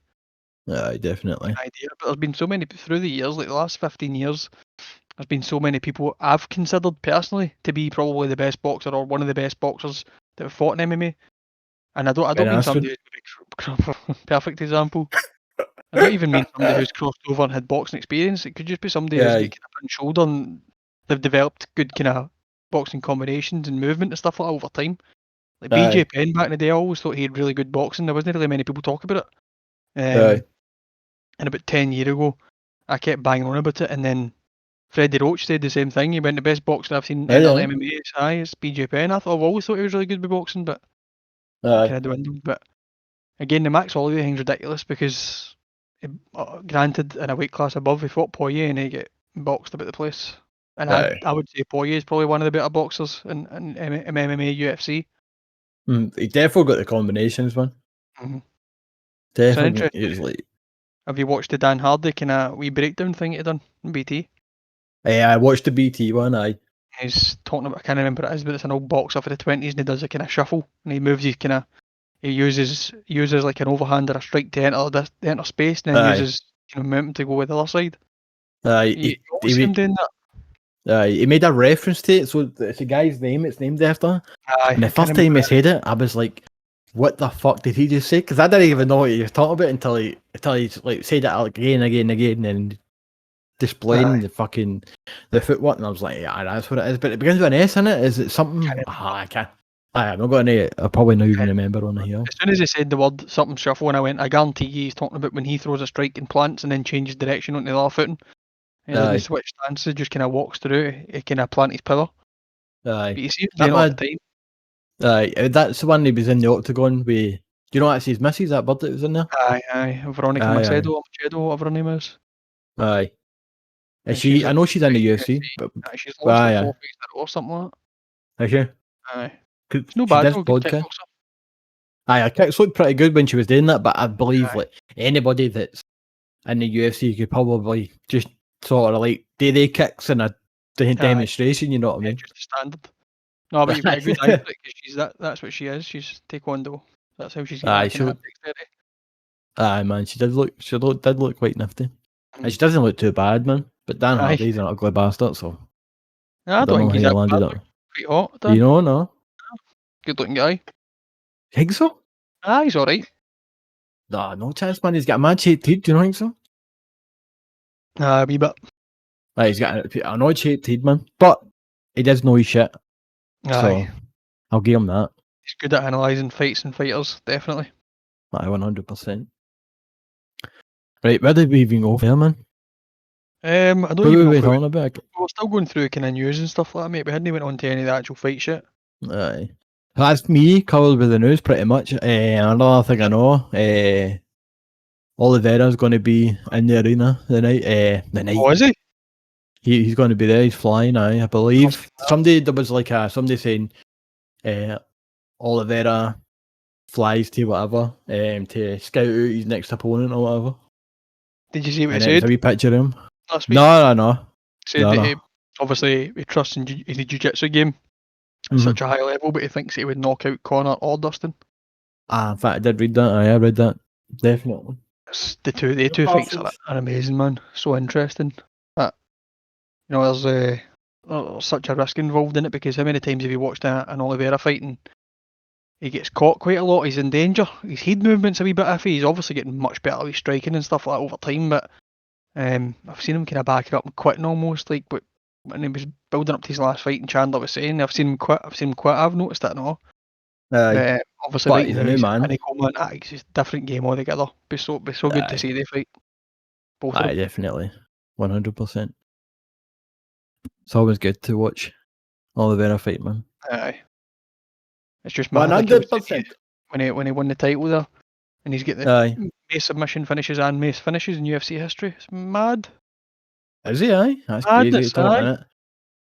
Definitely. But there's been so many through the years, like the last 15 years, there's been so many people I've considered personally to be probably the best boxer or one of the best boxers that have fought in MMA. And I don't mean somebody who's a perfect example. I don't even mean somebody who's crossed over and had boxing experience. It could just be somebody who's got kind of front shoulder and they've developed good kind of boxing combinations and movement and stuff like that over time. Like BJ Penn back in the day, I always thought he had really good boxing. There wasn't really many people talk about it. And about 10 years ago, I kept banging on about it, and then Freddie Roach said the same thing. He went the best boxer I've seen in MMA is BJ Penn. I've always thought he was really good with boxing, but kind of dwindled. But again, the Max Holloway thing's ridiculous because, granted, in a weight class above, he fought Poirier and he get boxed about the place. And I would say Poirier is probably one of the better boxers in MMA, UFC. He definitely got the combinations, man. Mm-hmm. Definitely. Have you watched the Dan Hardy kind of wee breakdown thing he done on BT? Yeah, I watched the BT one. He's talking about, I can't remember what it is, but it's an old boxer for the 20s, and he does a kind of shuffle, and he moves his kind of, he uses like an overhand or a strike to enter space, and then uses momentum to go with the other side. He see him doing that. He made a reference to it, so it's a guy's name it's named after. And the first time he said it, I was like, what the fuck did he just say? Because I didn't even know what he was talking about until he like said it again, and displaying the footwork, and I was like, yeah, that's what it is. But it begins with an S in it. Is it something? I can't. I'm not got any. I probably not even remember on the here. As soon as he said the word something shuffle, and I went, I guarantee you he's talking about when he throws a strike and plants and then changes direction onto the other footing. He doesn't switch stances, just kind of walks through. He kind of plant his power. But you see him doing all the time. That's the one he was in the octagon with. Do you know that's his missus, that bird that was in there? Aye. Veronica Macedo, whatever her name is. Aye. I know she's in the UFC, but she's lost like 4 fights in a row or something like that. Is she? Aye. It's no bad. Aye, her kicks looked pretty good when she was doing that, but I believe like anybody that's in the UFC could probably just sort of like do their kicks in a demonstration. You know what I mean? Just a standard. No, but you've got a good eye for it because that's what she is. She's taekwondo. That's how she's getting dexterity. Aye, man, she did look quite nifty, and she doesn't look too bad, man. But Dan Hardy's an ugly bastard, so I don't think he's that bad. Pretty hot, Dan. You know, no. Good looking guy. Think so? He's alright. Nah, no chance, man. He's got a mad shaped head. Do you not think so? A wee bit. He's got an odd shaped head, man. But he does know his shit. So I'll give him that. He's good at analysing fights and fighters, definitely. 100%. Right, where did we even go there, man? I don't even know. Talking about? We're still going through kind of news and stuff like that, mate. We hadn't even went on to any of the actual fight shit. Aye. That's me covered with the news pretty much. Another thing I know, Oliveira's going to be in the arena the night. Oh, is he? He's going to be there. He's flying. I believe somebody saying, Oliveira flies to whatever, to scout out his next opponent or whatever. Did you see what he said? A wee picture of him. Last week? No. Said that obviously he trusts in the jiu-jitsu game at such a high level, but he thinks he would knock out Conor or Dustin. In fact, I did read that. I read that. Definitely. The two fights are amazing, man. So interesting. But there's such a risk involved in it, because how many times have you watched an Oliveira fight and he gets caught quite a lot? He's in danger. His head movement's a wee bit iffy. He's obviously getting much better with striking and stuff like that over time, but I've seen him kind of back it up and quitting almost, like, but when he was building up to his last fight, and Chandler was saying, I've seen him quit. I've noticed that now. Obviously, right now, he's man. It's a different game altogether. Be so good to see they fight. Both of them. Definitely, 100%. It's always good to watch Oliveira fight, man. Aye. It's just 100%. When he won the title there, and he's getting the Mace submission finishes and Mace finishes in UFC history. It's mad. Is he? Aye, that's crazy.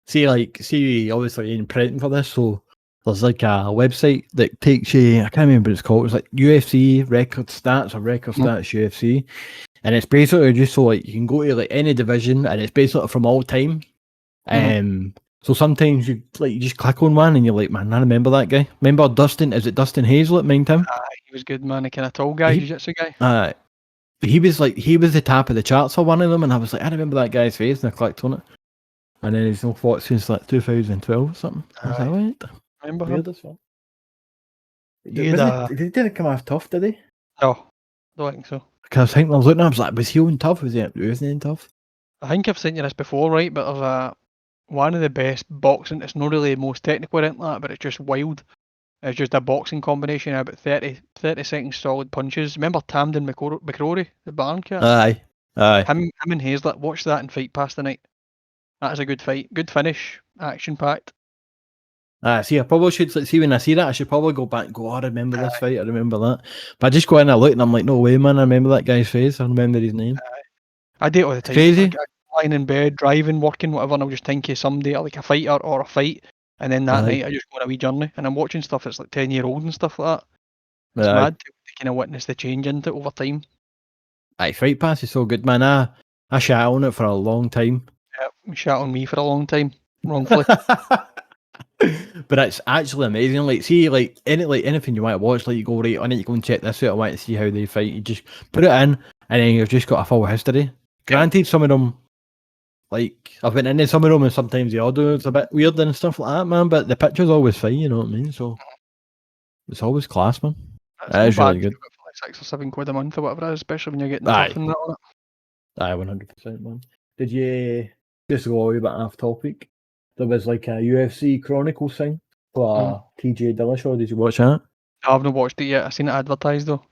See, obviously in printing for this, so there's like a website that takes you. I can't remember what it's called. It's like UFC record stats or record stats UFC, and it's basically just so like you can go to like any division, and it's basically from all time. So sometimes you just click on one and you're like, man, I remember that guy. Remember Dustin? Is it Dustin Hazlett? Mind him? He was good, man. A kind of tall guy, jiu-jitsu guy. He was the top of the charts for one of them, and I was like, I remember that guy's face, and I clicked on it. And then he's not fought since like 2012 or something. I was like, wait. Remember him? Did he come off tough, did he? No, don't think so. Because I was looking, I was like, was he on tough? Wasn't he tough? I think I've sent you this before, right? But there's one of the best boxing. It's not really the most technical or anything like that, but it's just wild. It's just a boxing combination of about 30 seconds solid punches. Remember Tamden McCrory, the Barn cat? Aye. Him and Hazlett, watch that and Fight Pass tonight. That is a good fight. Good finish. Action packed. See, I probably should see when I see that. I should probably go back and go, I remember this fight. I remember that. But I just go in and look, and I'm like, no way, man. I remember that guy's face. I remember his name. I do it all the time. Crazy. lying in bed, driving, working, whatever, and I'll just think of somebody, like a fighter or a fight, and then that night I just go on a wee journey, and I'm watching stuff that's like 10-year-old and stuff like that. It's mad to kind of witness the change into it over time. Aye, Fight Pass is so good, man. I shat on it for a long time. Yeah, you shat on me for a long time, wrongfully. But it's actually amazing. Like, see, anything you want to watch, like you go right on it, you go and check this out. I want to see how they fight. You just put it in, and then you've just got a full history. Granted, some of them, like I've been into some of them, and sometimes the audio is a bit weird and stuff like that, man. But the picture's always fine. You know what I mean? So it's always class, man. That is really good. For like £6 or £7 a month or whatever it is, especially when you're getting stuff and that on it. Aye, 100%, man. Did you just go a wee bit off topic? There was like a UFC Chronicles thing for TJ Dillashaw. Did you watch that? I haven't watched it yet. I seen it advertised though.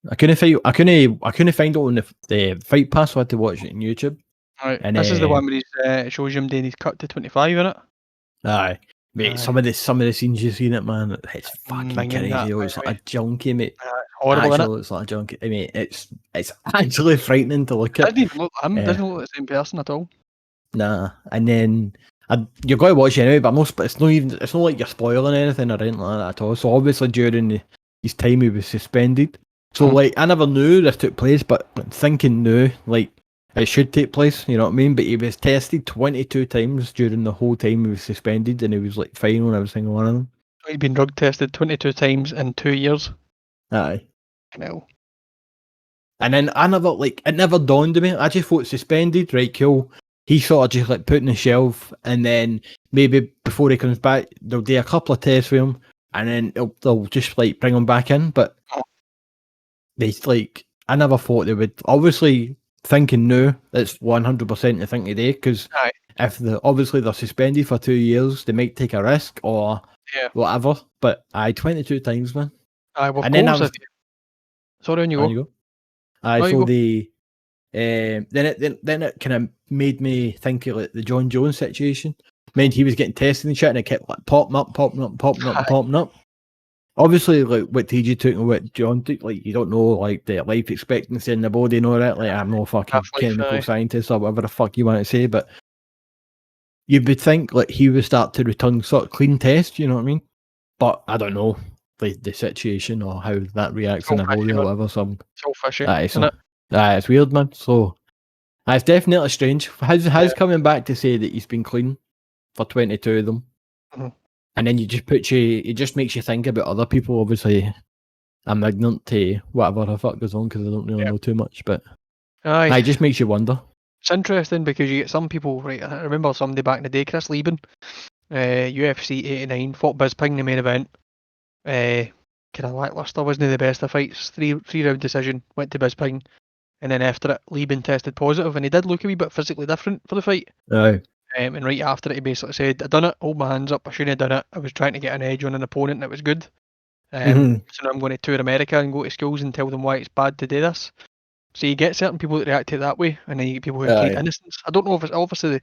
I couldn't find it on the Fight Pass, so I had to watch it on YouTube. Right. And this is the one where it shows him doing his cut to 25 in it. Aye. Mate, some of the scenes you've seen it, man, it's fucking crazy. It's like a junkie, mate. Horrible, actually, it's like a junkie. I mean, it's actually frightening to look at. Doesn't even look him. Doesn't look like the same person at all. Nah, and then you're going to watch it anyway, but it's not like you're spoiling anything or anything like that at all. So obviously during his time he was suspended. So like I never knew this took place, but thinking now, like it should take place, you know what I mean? But he was tested 22 times during the whole time he was suspended, and he was like fine on every single one of them. He'd been drug tested 22 times in 2 years. Aye. No. And then it never dawned on me. I just thought suspended, right, cool. He sort of just like put in the shelf, and then maybe before he comes back, they'll do a couple of tests for him, and then they'll just like bring him back in. But I never thought they would. Obviously, thinking now, it's 100% the thing today, because if they're suspended for 2 years, they might take a risk or whatever. But 22 times, man. And then sorry, on you go. Then it kind of made me think of like the John Jones situation. Meant he was getting tested and shit, and it kept like popping up. Obviously, like what TJ took and what John took, like you don't know like the life expectancy in the body and all that. Like I'm no fucking chemical scientist or whatever the fuck you want to say, but you would think like he would start to return sort of clean tests. You know what I mean? But I don't know the situation or how that reacts in the body or whatever. So it's all fishy, isn't it? It's weird, man. So it's definitely strange. How's coming back to say that he's been clean for 22 of them, and then it just makes you think about other people. Obviously, I'm ignorant to whatever the fuck goes on because I don't really know too much, but it just makes you wonder. It's interesting because you get some people, right? I remember somebody back in the day, Chris Lieben, UFC 89, fought Bisping in the main event. Kind of lackluster, wasn't the best of fights. Three round decision, went to Bisping. And then after it, Lieben tested positive, and he did look a wee bit physically different for the fight. And right after it, he basically said, "I done it, hold my hands up, I shouldn't have done it. I was trying to get an edge on an opponent and it was good. So now I'm going to tour America and go to schools and tell them why it's bad to do this." So you get certain people that react to it that way, and then you get people who claim innocence. I don't know if it's obviously,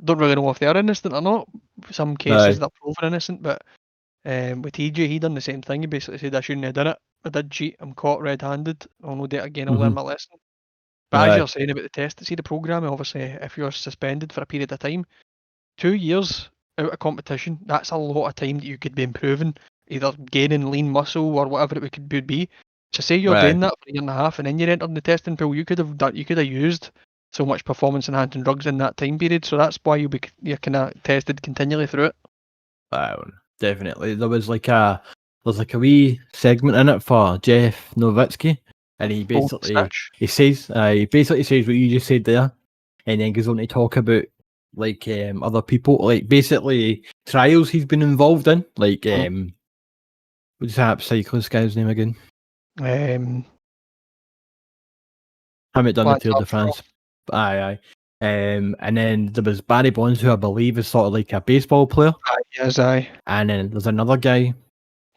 don't really know if they are innocent or not. Some cases they're proven innocent, but with TJ, he done the same thing. He basically said, "I shouldn't have done it. I did cheat. I'm caught red-handed. I'll not do it again. I'll learn my lesson." But as you're saying about the test, see the programme, obviously, if you're suspended for a period of time, 2 years out of competition, that's a lot of time that you could be improving, either gaining lean muscle or whatever it could be. So say you're doing that for a year and a half, and then you're entering the testing pool, you could have used so much performance enhancing drugs in that time period. So that's why you're kind of tested continually through it. Definitely. There's like a wee segment in it for Jeff Nowitzki. And he basically says what you just said there, and then goes on to talk about like other people, like basically trials he's been involved in, like what's that cyclist guy's name again? I haven't done the Tour de France. Aye. And then there was Barry Bonds, who I believe is sort of like a baseball player. Yes, And then there's another guy.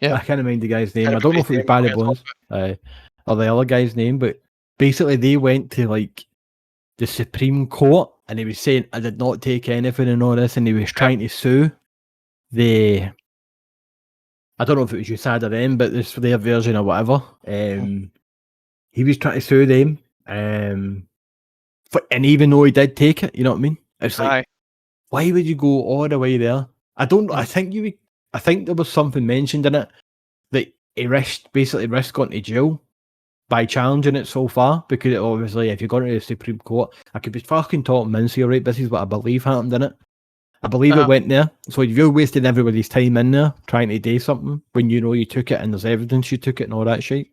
I can't remember the guy's name. I don't know if it was Barry Bonds. Or the other guy's name, but basically they went to like the Supreme Court, and he was saying, "I did not take anything and all this," and he was trying to sue I don't know if it was USADA or them, but this for their version or whatever. He was trying to sue them And even though he did take it, you know what I mean? It's like, Aye. why would you go all the way there? I think there was something mentioned in it that he basically risked going to jail by challenging it so far, because obviously if you're going to the Supreme Court, I could be fucking talking mince here, right? This is what I believe happened in it. I believe it went there. So if you're wasting everybody's time in there trying to do something when you know you took it and there's evidence you took it and all that shit,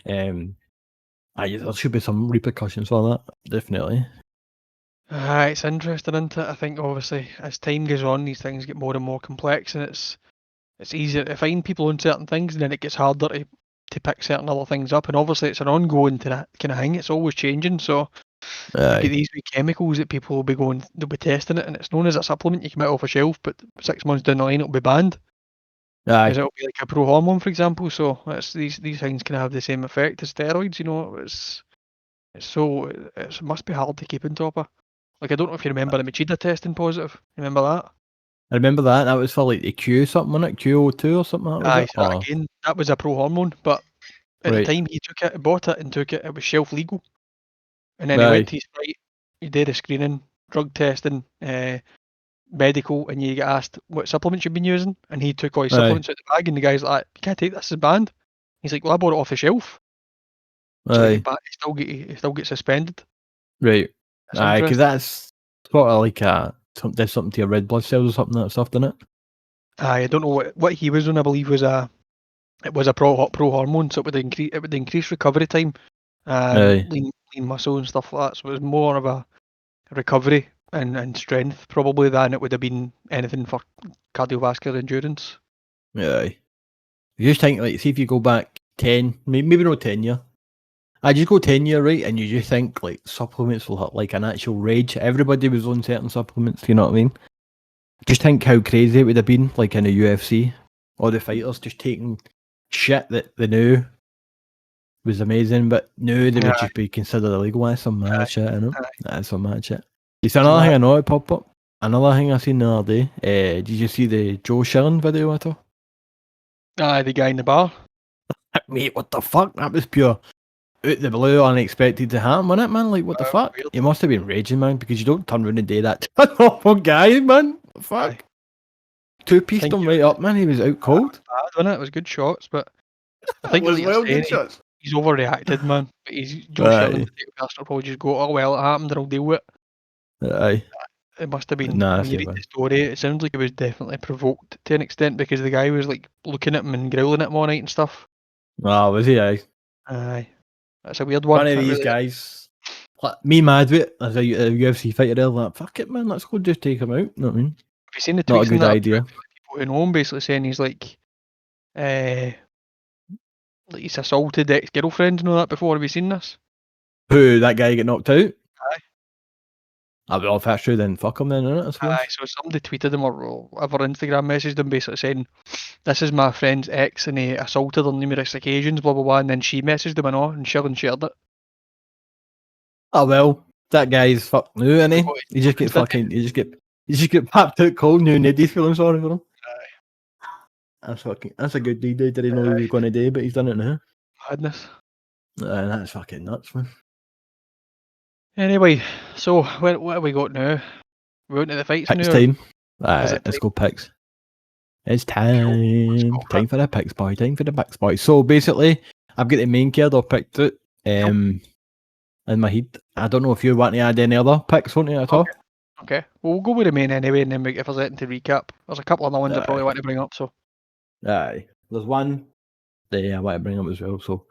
there should be some repercussions for that, definitely. It's interesting, isn't it? I think obviously as time goes on, these things get more and more complex, and it's easier to find people on certain things, and then it gets harder to pick certain other things up. And obviously it's an ongoing kind of thing. It's always changing. So you get these wee chemicals that people they'll be testing it, and it's known as a supplement. You can buy it off a shelf, but 6 months down the line it'll be banned. Because it'll be like a pro hormone, for example. So it's these things can have the same effect as steroids. You know, it must be hard to keep on top of. Like, I don't know if you remember the Machida testing positive. Remember that? I remember that. That was for like the Q something, wasn't it? QO2 or something. Again, that was a pro hormone, but at the time he took it, bought it and took it, it was shelf legal. And then he went to his site, he did a screening, drug testing, medical, and you get asked what supplements you've been using, and he took all his supplements out the bag, and the guy's like, "You can't take this, it's banned." He's like, "Well, I bought it off the shelf." So he still get suspended. Right. Because that's sort of like there's something to your red blood cells or something that stuff, didn't it? I don't know what he was on. I believe was a pro hormone, so it would increase recovery time, lean muscle and stuff like that. So it was more of a recovery and strength probably than it would have been anything for cardiovascular endurance. Yeah. You just think, like, see if you go back 10, maybe not 10 years. I just go 10 year, right? And you just think like supplements will have like an actual rage. Everybody was on certain supplements, you know what I mean? Just think how crazy it would have been, like in the UFC. All the fighters just taking shit that they knew was amazing, but knew they would just be considered illegal. That's some mad shit, you know? That's some mad shit. It's another thing I know it pop up. Another thing I seen the other day. Did you see the Joe Schilling video at all? The guy in the bar. Mate, what the fuck? That was pure out the blue, unexpected to happen, wasn't it, man? Like, what the fuck? Weird. You must have been raging, man, because you don't turn around and do that to an awful guy, man. What the fuck? Two-pieced him right up, man. He was out cold. Bad, wasn't it? It was good shots, but I think he's overreacted, man. But he's Joe Schilling, the person will probably just go, "Oh well, it happened, and I'll deal with it." Aye. It must have been. When you read the story, it sounds like it was definitely provoked to an extent, because the guy was like looking at him and growling at him all night and stuff. Oh, was he? Aye. That's a weird one. One of these guys, like, me mad with it, as a UFC fighter, they're like, fuck it, man, let's go just take him out. You know what I mean? Have you seen the tweets? Not a good idea. People who know him basically saying he's like he's assaulted ex-girlfriends and all that before. Have you seen this? Who, that guy get knocked out? Aye. Well, if that's true, then fuck him then, innit? Aye, so somebody tweeted him or whatever, Instagram messaged him basically saying, "This is my friend's ex and he assaulted her on numerous occasions, blah blah blah," and then she messaged him and all, and Schilling shared it. Oh well, that guy's fucked new, isn't he? You just get fucking, you just get papped out cold new, and nobody's feeling sorry for him. Aye. That's a good deed. Did he know he was going to do, but he's done it now. Madness. That's fucking nuts, man. Anyway, so what have we got now? We're out to the fights now. Picks time. Let's go picks. It's time. Time for the picks, boy. Time for the picks, boy. So basically, I've got the main card all picked out in my head. I don't know if you want to add any other picks, won't you, at all? Okay. Well, we'll go with the main anyway, and then if there's anything to recap, there's a couple of other ones I probably want to bring up. So. Aye. There's one that I want to bring up as well. So.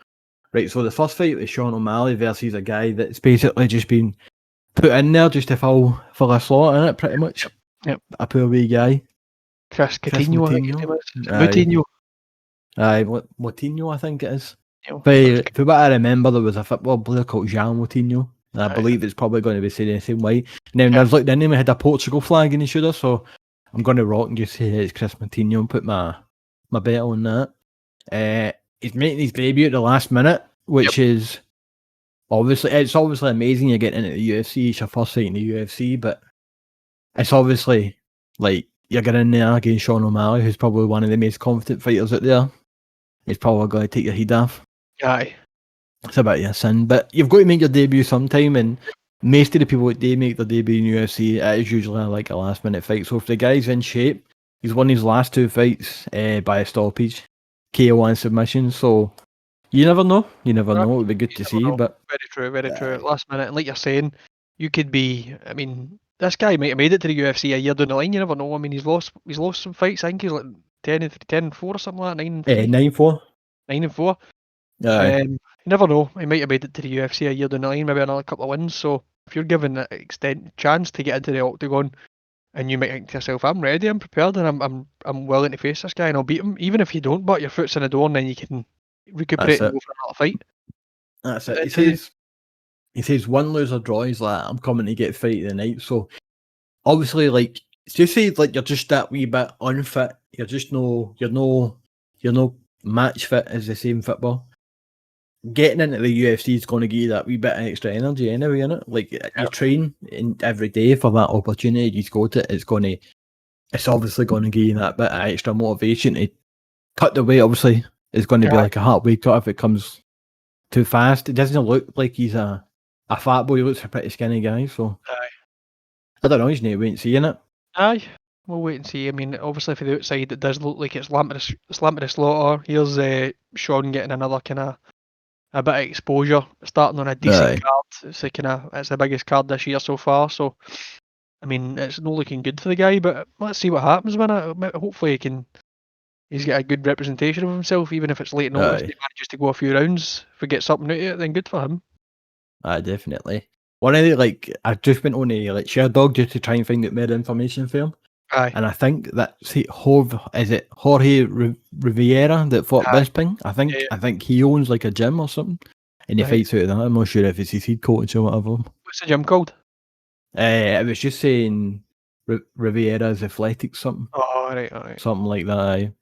Right, so the first fight was Sean O'Malley versus a guy that's basically just been put in there just to fill a slot in it, pretty much. Yep. A poor wee guy. Chris Coutinho, I think his name is. Moutinho. Aye, Moutinho, I think it is. But for what I remember, there was a football player called Jean Moutinho. And I believe it's probably going to be saying the same way. And then I was looking in him, he had a Portugal flag in his shoulder, so I'm going to rock and just say it's Chris Moutinho and put my bet on that. He's making his debut at the last minute, which is it's obviously amazing you're getting into the UFC. It's your first fight in the UFC, but it's obviously like you're getting in there against Sean O'Malley, who's probably one of the most confident fighters out there. He's probably going to take your head off. Aye. It's a bit of a sin, but you've got to make your debut sometime, and most of the people that they make their debut in UFC, it is usually like a last minute fight. So if the guy's in shape, he's won his last 2 fights by a stoppage, KO and submission. So you never know. You never know. It would be good to see. But very true, very true. Last minute, and like you're saying, you could be. I mean, this guy might have made it to the UFC a year down the line. You never know. I mean, he's lost some fights. I think he's like 10-4 or something like that. 9-4. 9-4. You never know. He might have made it to the UFC a year down the line, maybe another couple of wins. So if you're given an extent chance to get into the octagon, and you might think to yourself, "I'm ready, I'm prepared, and I'm willing to face this guy, and I'll beat him." Even if you don't, but your foot's in the door, and then you can recuperate and go for another fight. That's it. He says one loser draw. He's like, I'm coming to get fight of the night. So obviously, like, just say like you're just that wee bit unfit. You're no match fit, as they say in football. Getting into the UFC is going to give you that wee bit of extra energy anyway, innit? Like, you train every day for that opportunity. You go to it. It's obviously going to give you that bit of extra motivation to cut the weight. Obviously, it's going to be like a hard weight cut if it comes too fast. It doesn't look like he's a fat boy. He looks a pretty skinny guy. So I don't know. You just need to wait and see, innit? Aye. We'll wait and see. I mean, obviously, from the outside, it does look like it's Lamp of the Slaughter. Here's Sean getting another kind of a bit of exposure, starting on a decent card. It's it's the biggest card this year so far. So, I mean, it's not looking good for the guy. But let's see what happens when hopefully he's got a good representation of himself, even if it's late notice. He manages to go a few rounds. If we get something out of it, then good for him. Definitely. One of the I just went on a Sherdog just to try and find out more information for him. Aye. And I think that's Jorge Riviera that fought Bisping? I think he owns like a gym or something, and he fights out of that. I'm not sure if it's his head coach or whatever. What's the gym called? It was just saying Riviera's Athletics something. Oh, alright. Something like that. Aye.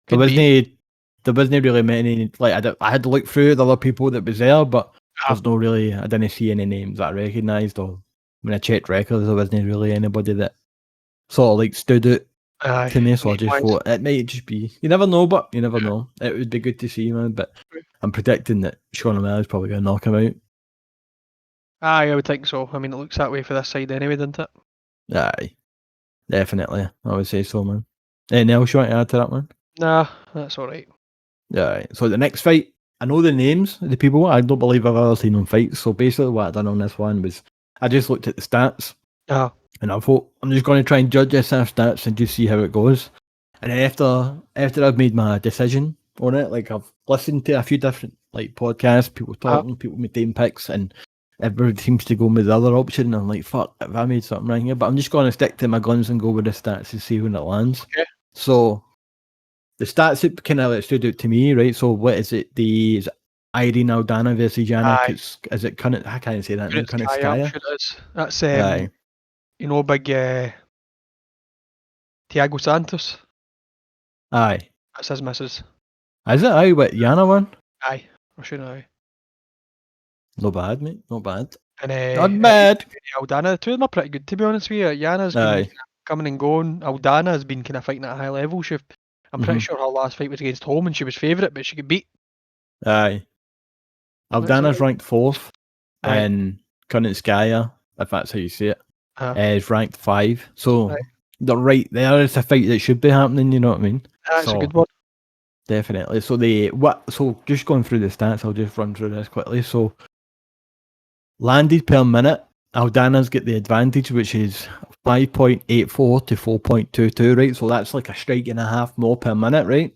There wasn't really many. Like I had to look through the other people that was there, but there's no really. I didn't see any names that I recognised, or when I checked records, there wasn't really anybody that sort of like stood out to me. So I just thought it might just be. You never know, but you never know. It would be good to see, man. But I'm predicting that Sean O'Malley's probably going to knock him out. Aye, I would think so. I mean, it looks that way for this side anyway, doesn't it? Aye, definitely. I would say so, man. Anything else you want to add to that, man? Nah, that's all right. Yeah. So the next fight, I know the names of the people. I don't believe I've ever seen them fight. So basically, what I done on this one was I just looked at the stats. And I thought I'm just going to try and judge this stats and just see how it goes. And then after I've made my decision on it, like I've listened to a few different like podcasts, people talking, people making picks, and everybody seems to go with the other option. And I'm like, fuck, have I made something right here? But I'm just going to stick to my guns and go with the stats and see when it lands. Okay. So the stats that kind of stood out to me, right? So what is it? Is Irene Aldana versus Yana? Is it Kunit? I can't say that name. Kunitskaya. That's you know, big Thiago Santos. Aye. That's his missus. Is it? Aye, what Yana won? Aye, I'm sure. Aye. Not bad, mate. Not bad. And not bad. Aldana, the two of them are pretty good, to be honest with you. Yana's been coming and going. Aldana has been kind of fighting at a high level. I'm pretty sure her last fight was against Holm, and she was favourite, but she could beat. Aye. Aldana's ranked 4th, and Kunitskaya, if that's how you say it, is ranked 5. So they're right there. It's a fight that should be happening. You know what I mean? That's a good one. Definitely. So So just going through the stats, I'll just run through this quickly. So landed per minute, Aldana's got the advantage, which is 5.84 to 4.22, right? So that's like a strike and a half more per minute, right?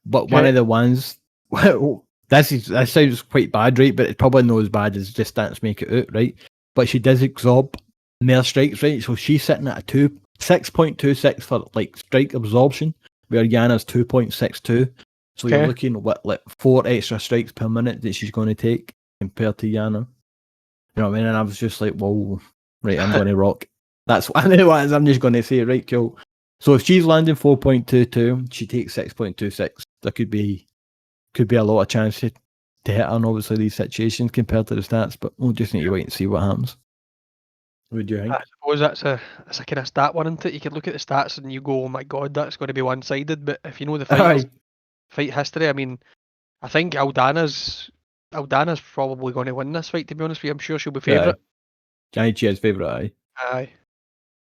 But one of the ones, that sounds quite bad, right? But it's probably not as bad as just stats make it out, right? But she does absorb more strikes, right? So she's sitting at a 6.26 for like strike absorption, where Yana's 2.62. So you're looking at like 4 extra strikes per minute that she's going to take compared to Yana. You know what I mean? And I was just like, whoa, right, I'm going to rock. That's what I'm just going to say, right, cool. So if she's landing 4.22, she takes 6.26. There could be a lot of chance to hit her in obviously these situations compared to the stats, but we'll just need to wait and see what happens. What do you think? I suppose that's a kind of stat one, isn't it? You could look at the stats and you go, oh my god, that's going to be one-sided. But if you know the fight history, I mean, I think Aldana's probably going to win this fight, to be honest with you. I'm sure she'll be favourite. Johnny Chia's favourite, aye.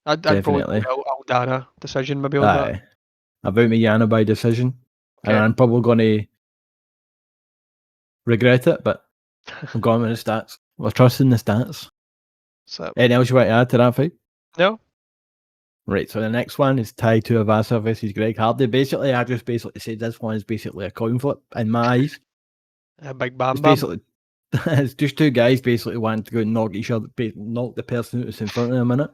I'd probably go Aldana decision maybe on that. About Yana by decision. Okay. And I'm probably going to regret it, but I'm going with the stats. We're trusting the stats. So, anything else you want to add to that fight? No. Right, so the next one is Tai Tuivasa versus Greg Hardy. Basically, I just said this one is basically a coin flip in my eyes. A big bam it's bam. Basically, it's just two guys basically wanting to go and knock each other, knock the person who's in front of them in it.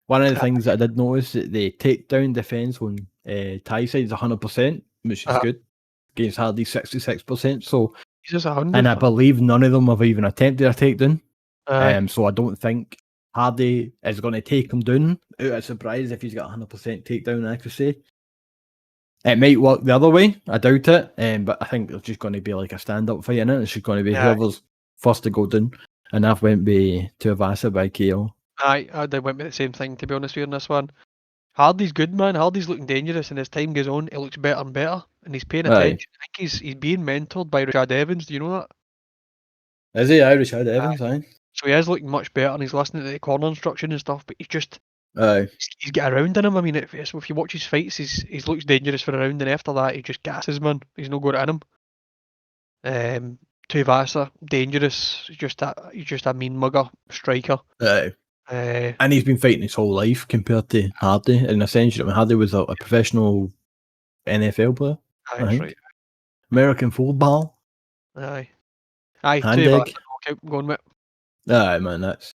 One of the things that I did notice that the takedown defense on Tai side is 100%, which is good. Against Hardy 66%. So, Jesus, 100. And I believe none of them have even attempted a takedown. So I don't think Hardy is going to take him down out of surprise if he's got 100% takedown accuracy. It might work the other way. I doubt it. But I think it's just going to be like a stand-up fight in it. It's just going to be whoever's first to go down. And I've went by Tuivasa by KO. I went with the same thing, to be honest with you, on this one. Hardy's good, man. Hardy's looking dangerous, and as time goes on, he looks better and better, and he's paying attention. I think he's being mentored by Rashad Evans. Do you know that? Is he? Rashad Evans, So he is looking much better, and he's listening to the corner instruction and stuff, but he's just... He's got a round in him. I mean, if you watch his fights, he looks dangerous for a round, and after that, he just gasses, man. He's no good at him. Tuivasa, dangerous. He's just a mean mugger striker. And he's been fighting his whole life compared to Hardy. In a sense, Hardy was a professional NFL player. Aye, that's right. American football. Aye. Tuivasa, going with. Aye, man, that's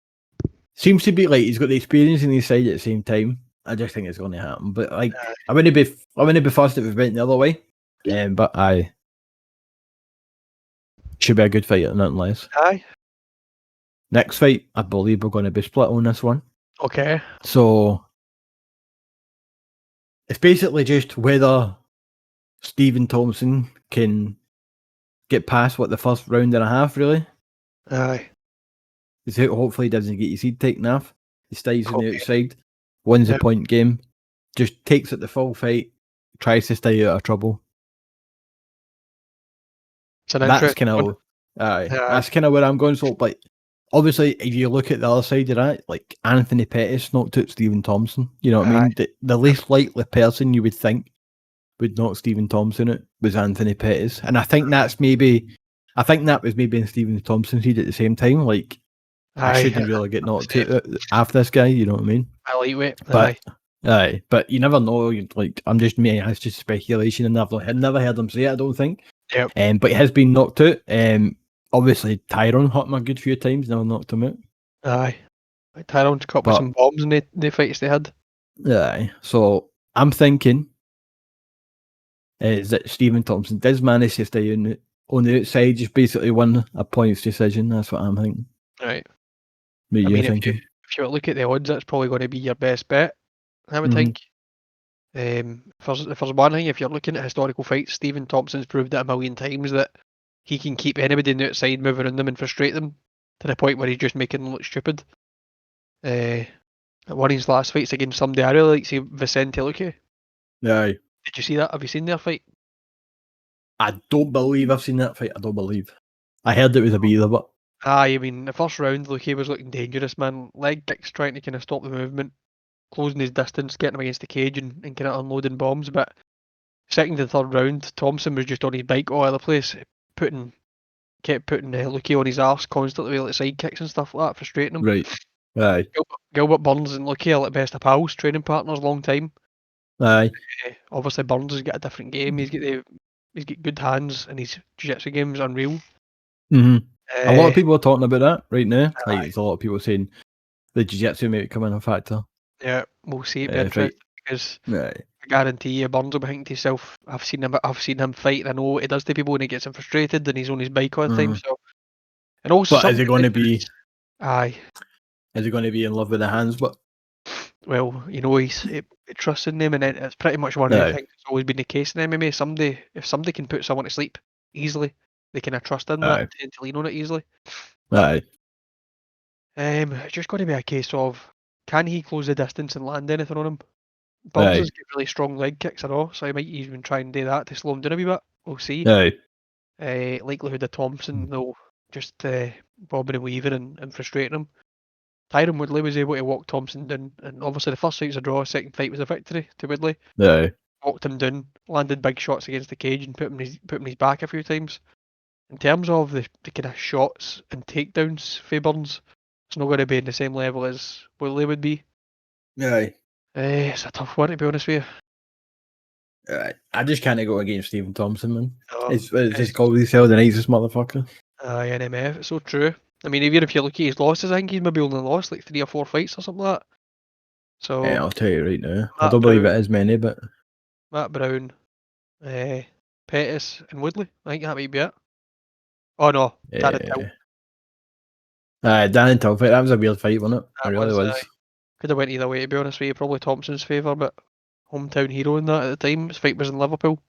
seems to be like he's got the experience in his side at the same time. I just think it's going to happen. But like, I wouldn't be fussed if it went the other way. But I should be a good fight, nothing less. Aye. Next fight, I believe we're going to be split on this one. Okay. So it's basically just whether Stephen Thompson can get past the first round and a half, really. Aye. Hopefully he doesn't get his head taken off. He stays on the outside, wins the point game, just takes it the full fight, tries to stay out of trouble. That's kind of where I'm going. So, like, obviously, if you look at the other side of that, like Anthony Pettis knocked out Stephen Thompson. You know what I mean? The least likely person you would think would knock Stephen Thompson out was Anthony Pettis, and I think that was maybe in Stephen Thompson's head at the same time. Like, I shouldn't really get knocked out after this guy. You know what I mean? I lightweight, but you never know. Like, I'm just me. It's just speculation, and I've never heard him say it. I don't think. Yep. But he has been knocked out. Obviously, Tyrone hurt him a good few times. Never knocked him out. Aye. Tyrone's caught with some bombs in the fights they had. Aye. So I'm thinking is that Stephen Thompson does manage to stay on the outside, just basically win a points decision. That's what I'm thinking. Right. What are you thinking? If you look at the odds, that's probably going to be your best bet, I would think. If there's one thing, if you're looking at historical fights, Stephen Thompson's proved it a million times that he can keep anybody on the outside, move around them and frustrate them to the point where he's just making them look stupid. One of his last fights against somebody I really like, say Vicente Luque. Aye. Did you see that? Have you seen their fight? I don't believe I've seen that fight. I don't believe. I heard it was a beater, but... Aye, I mean, the first round, Luque was looking dangerous, man. Leg kicks trying to kind of stop the movement, closing his distance, getting him against the cage and kind of unloading bombs. But second to third round, Thompson was just on his bike all over the place, kept putting Luque on his arse constantly with like side kicks and stuff like that, frustrating him. Right. Aye. Gilbert Burns and Luque are like best of pals, training partners, long time. Aye. Obviously, Burns has got a different game. He's got good hands, and his jiu-jitsu game is unreal. A lot of people are talking about that right now. Like, there's a lot of people saying the jiu-jitsu may come in a factor. Yeah, we'll see it be interesting because I guarantee you, Burns will be thinking to himself, I've seen him fight, and I know what he does to people when he gets him frustrated and he's on his bike all the time. So, and also, but is he going to be? Aye. Is he going to be in love with the hands? But well, you know, he trusts in them, and it's pretty much one of the things that's always been the case in MMA. If somebody can put someone to sleep easily, they can trust in that and tend to lean on it easily. Aye. It's just going to be a case of, can he close the distance and land anything on him? Burns has got really strong leg kicks and all, so he might even try and do that to slow him down a wee bit. We'll see. Likelihood of Thompson, though, just bobbing and weaving and frustrating him. Tyron Woodley was able to walk Thompson down, and obviously the first fight's a draw, second fight was a victory to Woodley. Yeah. Walked him down, landed big shots against the cage and put him in his back a few times. In terms of the kind of shots and takedowns for Burns, it's not going to be in the same level as Woodley would be. Yeah. It's a tough one, to be honest with you. I just can't go against Stephen Thompson, man. No, it's just called himself the nicest motherfucker. NMF, it's so true. I mean, even if you look at his losses, I think he's maybe only lost like 3 or 4 fights or something like that. So yeah, I'll tell you right now. I don't believe it is many, but Matt Brown, Pettis, and Woodley. I think that might be it. Oh no, Darren Till. Darren Till fight. That was a weird fight, wasn't it? It really was. Could have went either way, to be honest with you. Probably Thompson's favour, but hometown hero in that at the time. His fight was in Liverpool.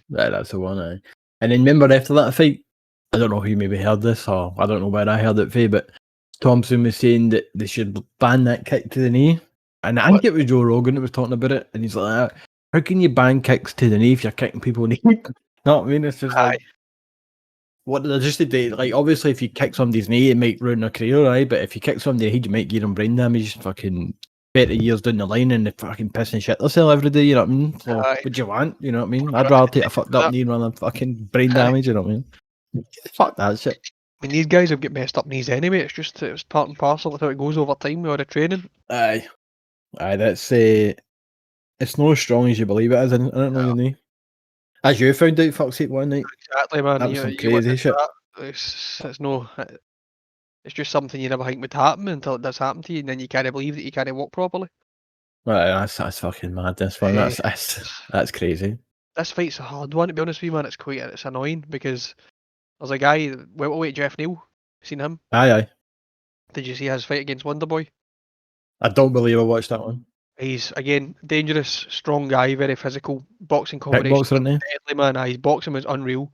Right, that's the one. And then remember after that fight, I don't know who maybe heard this, or I don't know where I heard it from, but Thompson was saying that they should ban that kick to the knee. And I think it was Joe Rogan that was talking about it, and he's like, how can you ban kicks to the knee if you're kicking people in the knee? Know what I mean? It's just like, what they're just today. Like, obviously, if you kick somebody's knee, it might ruin their career, right? But if you kick somebody in the head, you might give them brain damage. Fucking 30 years down the line, and they fucking piss and shit themselves every day. You know what I mean? So, what do you want? You know what I mean? I'd rather take a fucked up knee rather than fucking brain damage. You know what I mean? Fuck that shit. I mean, these guys have got messed up knees anyway. It's part and parcel of how it goes over time with all the training. Aye, that's it's not as strong as you believe it is. I don't know your knee. As you found out, fuck's sake, one night. Exactly, man. That was some crazy shit. It's no. It's just something you never think would happen until it does happen to you, and then you can't believe that you can't walk properly. Right, that's fucking madness, man. That's crazy. This fight's a hard one, to be honest with you, man. It's annoying because there's a guy, welterweight Jeff Neal. Seen him? Aye. Did you see his fight against Wonderboy? I don't believe I watched that one. He's, again, dangerous, strong guy, very physical. Boxing combination. Deadly, man. His boxing was unreal.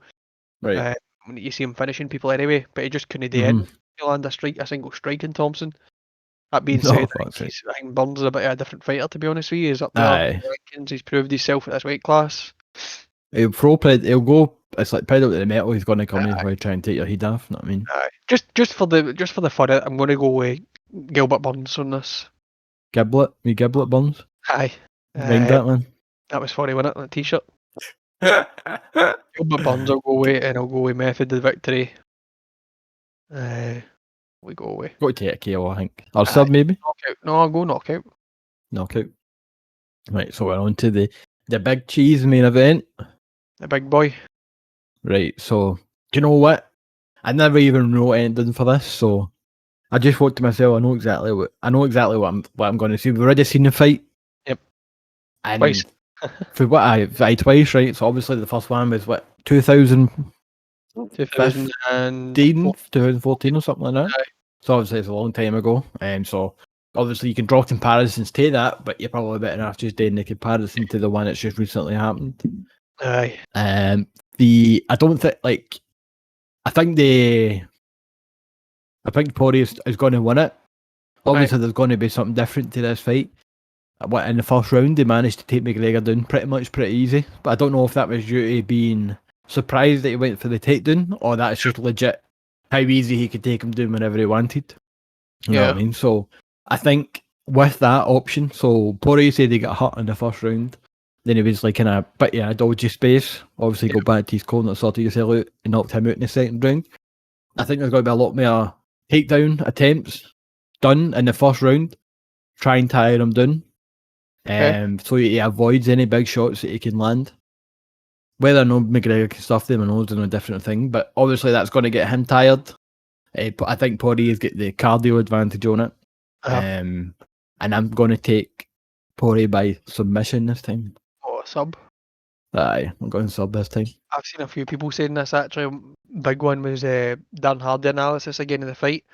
Right. When you see him finishing people anyway, but he just couldn't do it. He landed a single strike in Thompson. That being said, I think Burns is a bit of a different fighter, to be honest with you. He's up there. He's proved himself at this weight class. He'll go. It's like pedal to the metal. He's going to come in and try and take your head off. You know what I mean? Just for the fun of it, I'm going to go with Gilbert Burns on this. Giblet Burns. Aye. Mind that, man. That was funny, wasn't it? That t-shirt. Gilbert Burns I'll go with, and I'll go with Method of Victory. We go away. Got to take a KO, I think. Or sub, maybe? Knockout. No, I'll go knockout. Knockout. Right, so we're on to the big cheese main event. The big boy. Right, so, do you know what? I never even wrote anything for this, so I just thought to myself, I know exactly what I'm going to see. We've already seen the fight. Yep. And twice. For what twice, right? So obviously the first one was what, 2014 or something like that. Aye. So obviously it's a long time ago. So obviously you can draw comparisons to that, but you're probably better off just doing the comparison to the one that's just recently happened. Aye. I think Poirier is going to win it. Obviously, there's going to be something different to this fight. In the first round, they managed to take McGregor down pretty easy. But I don't know if that was due to being surprised that he went for the takedown, or that's just legit how easy he could take him down whenever he wanted. You know what I mean? So I think with that option, so Poirier said he got hurt in the first round. Then he was like in a bit of a dodgy space. Obviously, go back to his corner, sorted yourself out, and knocked him out in the second round. I think there's going to be a lot more takedown attempts done in the first round. Try and tire him down. So he avoids any big shots that he can land. Whether or not McGregor can stuff them, I know is a different thing, but obviously that's going to get him tired. But I think Poirier's got the cardio advantage on it. And I'm going to take Poirier by submission this time. Oh, sub? Aye, I'm going sub this time. I've seen a few people saying this actually. Big one was Dan Hardy analysis again in the fight.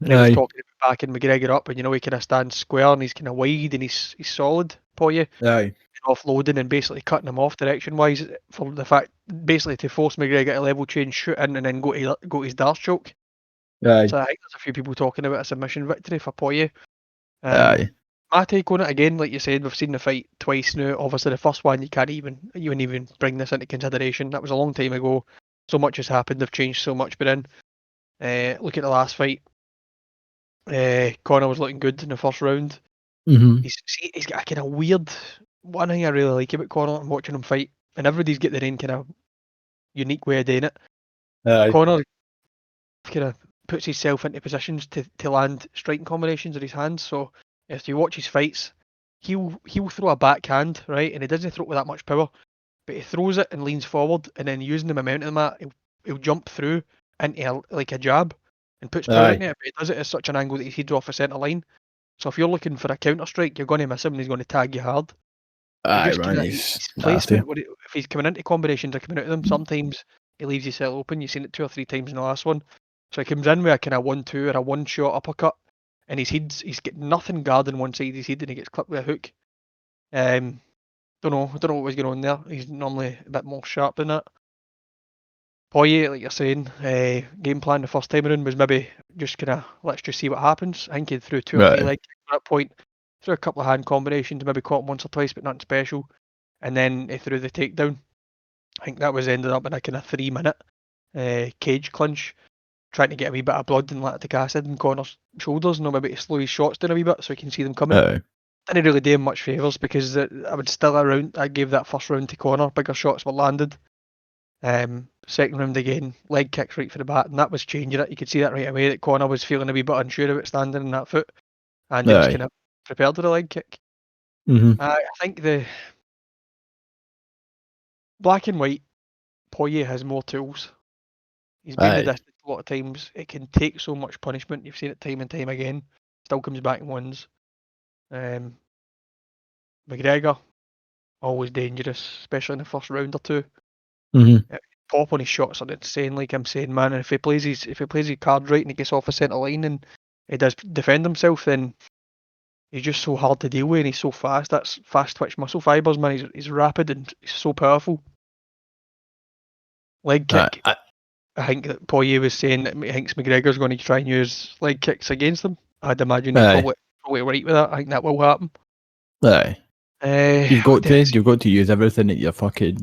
And he was talking about backing McGregor up, and he kind of stands square and he's kind of wide and he's solid, Poirier. Aye. Offloading and basically cutting him off direction wise for the fact basically to force McGregor to level change, shoot in, and then go to his Darce choke. Aye. So I think there's a few people talking about a submission victory for Poirier. Aye. My take on it, again, like you said, we've seen the fight twice now. Obviously, the first one you wouldn't even bring this into consideration. That was a long time ago. So much has happened. They've changed so much. But then, look at the last fight. Conor was looking good in the first round. Mm-hmm. He's got a kind of weird. One thing I really like about Conor and watching him fight, and everybody's got their own kind of unique way of doing it. Conor kind of puts himself into positions to land striking combinations with his hands. So if you watch his fights, he'll throw a backhand, right, and he doesn't throw it with that much power, but he throws it and leans forward, and then using the momentum of that, he'll jump through into like a jab and puts power into it. But he does it at such an angle that his head's off a centre line. So if you're looking for a counter strike, you're going to miss him, and he's going to tag you hard. His placement, if he's coming into combinations or coming out of them, sometimes he leaves himself open. You've seen it 2 or 3 times in the last one. So he comes in with a kind of 1-2 or a 1-shot uppercut, and he's got nothing guarding one side of his head, and he gets clipped with a hook. Don't know what was going on there. He's normally a bit more sharp than that. Poirier, like you're saying, game plan the first time around was maybe just kind of let's just see what happens. I think he threw 2 or 3 leg kicks at that point, threw a couple of hand combinations, maybe caught him once or twice, but nothing special. And then he threw the takedown. I think that was ended up in a kind of 3-minute cage clinch, trying to get a wee bit of blood and lactic acid in Conor's shoulders, maybe to slow his shots down a wee bit so he can see them coming. Didn't really do him much favours because I gave that first round to Conor. Bigger shots were landed. Second round again, leg kicks right for the bat, and that was changing it. You could see that right away that Conor was feeling a wee bit unsure about standing in that foot, and he was kind of prepared for the leg kick. Mm-hmm. I think the black and white, Poirier has more tools. He's been the distance a lot of times. It can take so much punishment. You've seen it time and time again. Still comes back and wins. McGregor, always dangerous, especially in the first round or 2. Mm-hmm. Pop on his shots are insane, like I'm saying, man. And if he plays his card right and he gets off a centre line and he does defend himself, then he's just so hard to deal with, and he's so fast. That's fast twitch muscle fibres, man. He's rapid and he's so powerful. Leg kick. I think that Poirier was saying that he thinks McGregor's going to try and use leg kicks against him. I'd imagine he's probably right with that. I think that will happen. You've got to use everything at your fucking.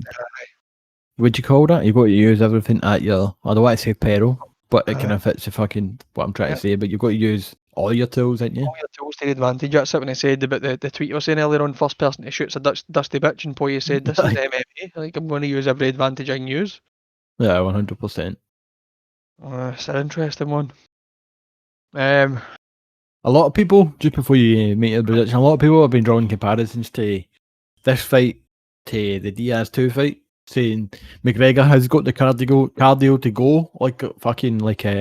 What'd you call that? You've got to use everything at your. I don't want to say peril, but it kind of fits the fucking what I'm trying to say. But you've got to use all your tools, ain't you? All your tools to the advantage. That's it when I said about the tweet you were saying earlier on, first person to shoot's a dusty bitch, and Poirier said, this is MMA. Like, I'm going to use every advantage I can use. Yeah, 100%. It's an interesting one. A lot of people, just before you make your prediction, a lot of people have been drawing comparisons to this fight to the Diaz 2 fight, saying McGregor has got the cardio to go like fucking like 5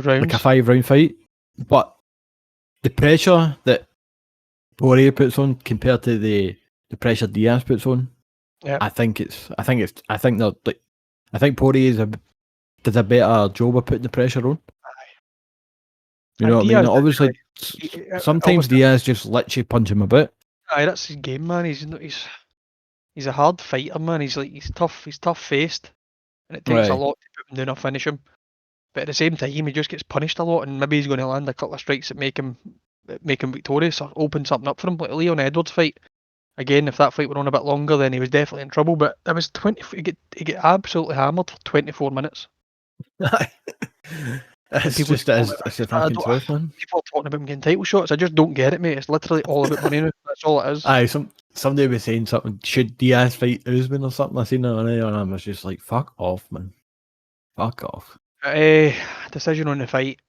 rounds, like a 5-round fight, but the pressure that Poirier puts on compared to the pressure Diaz puts on, I think Poirier does a better job of putting the pressure on. You know what I mean? Obviously, sometimes Diaz just lets you punch him a bit. Aye, that's his game, man. He's a hard fighter, man. He's tough. He's tough faced, and it takes a lot to put him down or finish him. But at the same time, he just gets punished a lot, and maybe he's going to land a couple of strikes that make him victorious or open something up for him, like the Leon Edwards fight. Again, if that fight went on a bit longer, then he was definitely in trouble. But it was 20. He get absolutely hammered for 24 minutes. It's a fucking truth, man. People are talking about him getting title shots. I just don't get it, mate. It's literally all about money now. That's all it is. Aye, somebody was saying something. Should Diaz fight Usman or something? I seen that on there, and I was just like, "Fuck off, man! Fuck off." Decision on the fight.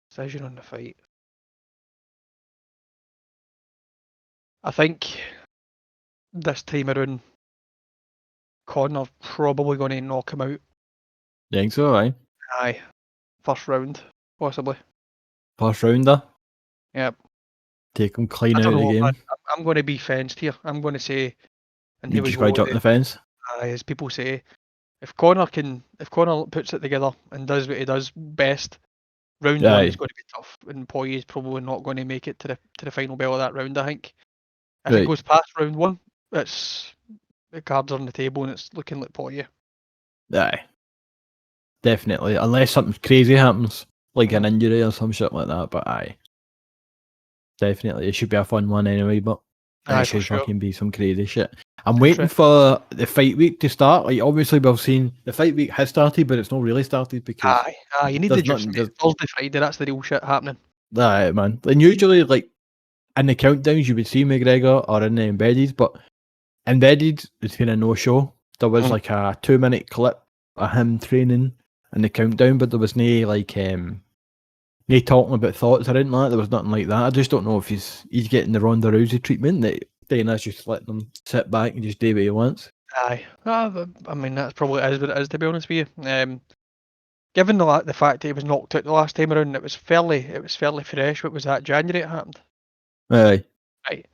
Decision on the fight. I think this time around, Conor probably going to knock him out. You think so, aye? Aye. First round, possibly. First rounder? Yep. Take him clean out of the game. I'm going to be fenced here. I'm going to say... And you just go jump the fence? Aye, as people say. If Conor puts it together and does what he does best, round 1 is going to be tough, and Poirier is probably not going to make it to the final bell of that round, I think. If it goes past round 1, the cards are on the table and it's looking like Poirier. Aye. Definitely. Unless something crazy happens, like an injury or some shit like that, but aye. Definitely. It should be a fun one anyway, but And it should sure. fucking be some crazy shit. I'm waiting for the fight week to start. Like, obviously, we've seen the fight week has started, but it's not really started because you need the juice. Thursday, Friday, that's the real shit happening. Right, man. And usually, like, in the countdowns, you would see McGregor or in the embedded, but embedded has been a no-show. There was like a 2-minute clip of him training in the countdown, but there was no like no talking about thoughts or anything like that. There was nothing like that. I just don't know if he's getting the Ronda Rousey treatment that Dana's just letting him sit back and just do what he wants. Aye. I mean, that's probably what it is, to be honest with you. Given the fact that he was knocked out the last time around, it was fairly fresh. What was that? January it happened. Aye. Right.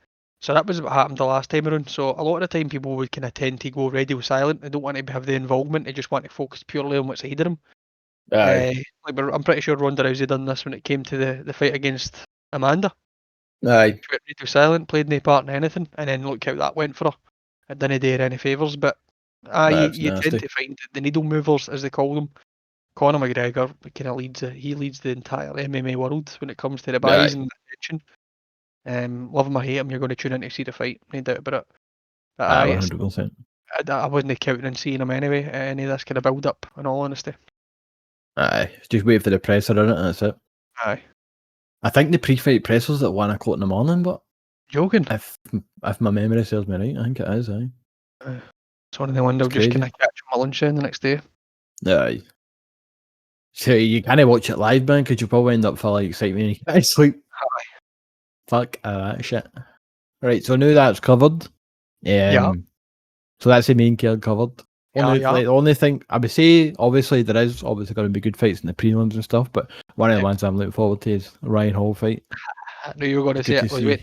So that was what happened the last time around. So a lot of the time people would kind of tend to go radio silent. They don't want to have the involvement. They just want to focus purely on what's ahead of them. Aye. I'm pretty sure Ronda Rousey done this when it came to the fight against Amanda. Aye. She went radio silent, played no part in anything, and then look how that went for her. It didn't do her any favours, but you tend to find the needle movers, as they call them. Conor McGregor kind of leads the entire MMA world when it comes to the buys and the attention. Love him or hate him, you're going to tune in to see the fight, no doubt about it. But 100%. I wasn't counting on seeing him anyway, any of this kind of build up, in all honesty. Aye, just wait for the presser on it, and that's it. Aye. I think the pre-fight presser's at 1 o'clock in the morning, but joking. If my memory serves me right, I think it is. Aye. It's one of the ones I'll just kind of catch my lunch in the next day. Aye. So you can't watch it live, man, because you'll probably end up falling excitement and you can't sleep. Aye. Fuck that shit. Right, so now that's covered. Yeah. So that's the main card covered. Like, the only thing I would say, obviously there is obviously going to be good fights in the prelims and stuff, but one of the ones I'm looking forward to is Ryan Hall fight. I knew you were going to say it.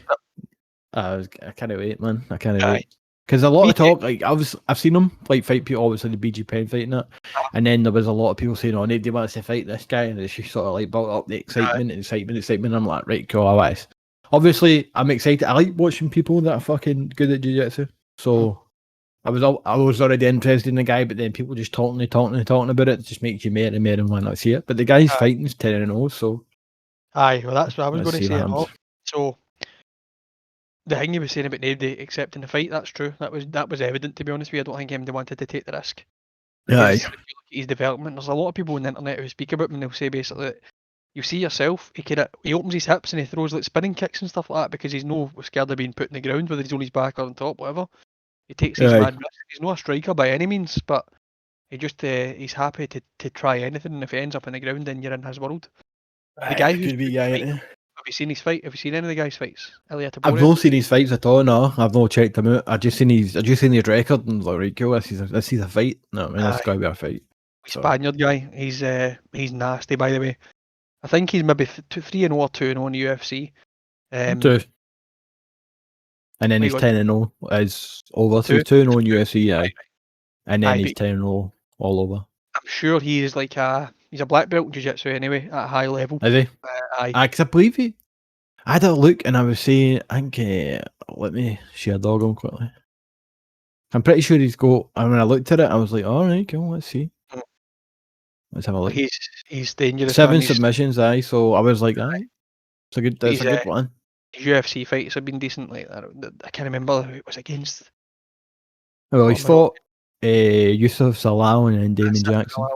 I can't wait, man. I can't wait. Because a lot of talk, like I've seen him like fight people, obviously the BG Penn fight and that, and then there was a lot of people saying, "Oh, nobody wants to fight this guy," and it's just sort of like built up the excitement. I'm like, right, cool, I want this. Obviously, I'm excited. I like watching people that are fucking good at jiu-jitsu. So I was already interested in the guy, but then people just talking about it just makes you more and more and want to see it. But the guy's fighting's 10-0, so. Aye, well that's what I was going to say. So the thing you were saying about nobody accepting the fight, that's true. That was evident, to be honest with you. I don't think anybody wanted to take the risk. Aye. If you look at his development, there's a lot of people on the internet who speak about him and they'll say basically that you see yourself, he opens his hips and he throws like spinning kicks and stuff like that because he's no scared of being put in the ground, whether he's on his back or on top, whatever. He takes his mad risks. He's not a striker by any means, but he just he's happy to try anything, and if he ends up in the ground, then you're in his world. The guy have you seen his fight? Have you seen any of the guy's fights? I've not seen his fights at all. No, I've not checked him out. I just seen his record and was like, right, cool. This is a fight. No, I mean that's gotta be a fight. Spaniard guy. He's nasty, by the way. I think he's maybe 3-0 or 2-0 in the UFC. 2. And then he's 10-0 is over. So 2-0 in UFC, yeah. And then he's 10-0 all over. I'm sure he's like he's a black belt in jiu-jitsu anyway at a high level. Is he? Because I believe I had a look and I was saying, I think, let me share dog him quickly. I'm pretty sure he's got, and when I looked at it, I was like, all right, cool, let's see. Let's have a look. He's dangerous. 7 submissions, aye. So I was like, aye, that's a good one. His UFC fights have been decent. Like I can't remember who it was against. Well, he's fought Yusuf Salal and Damon Jackson.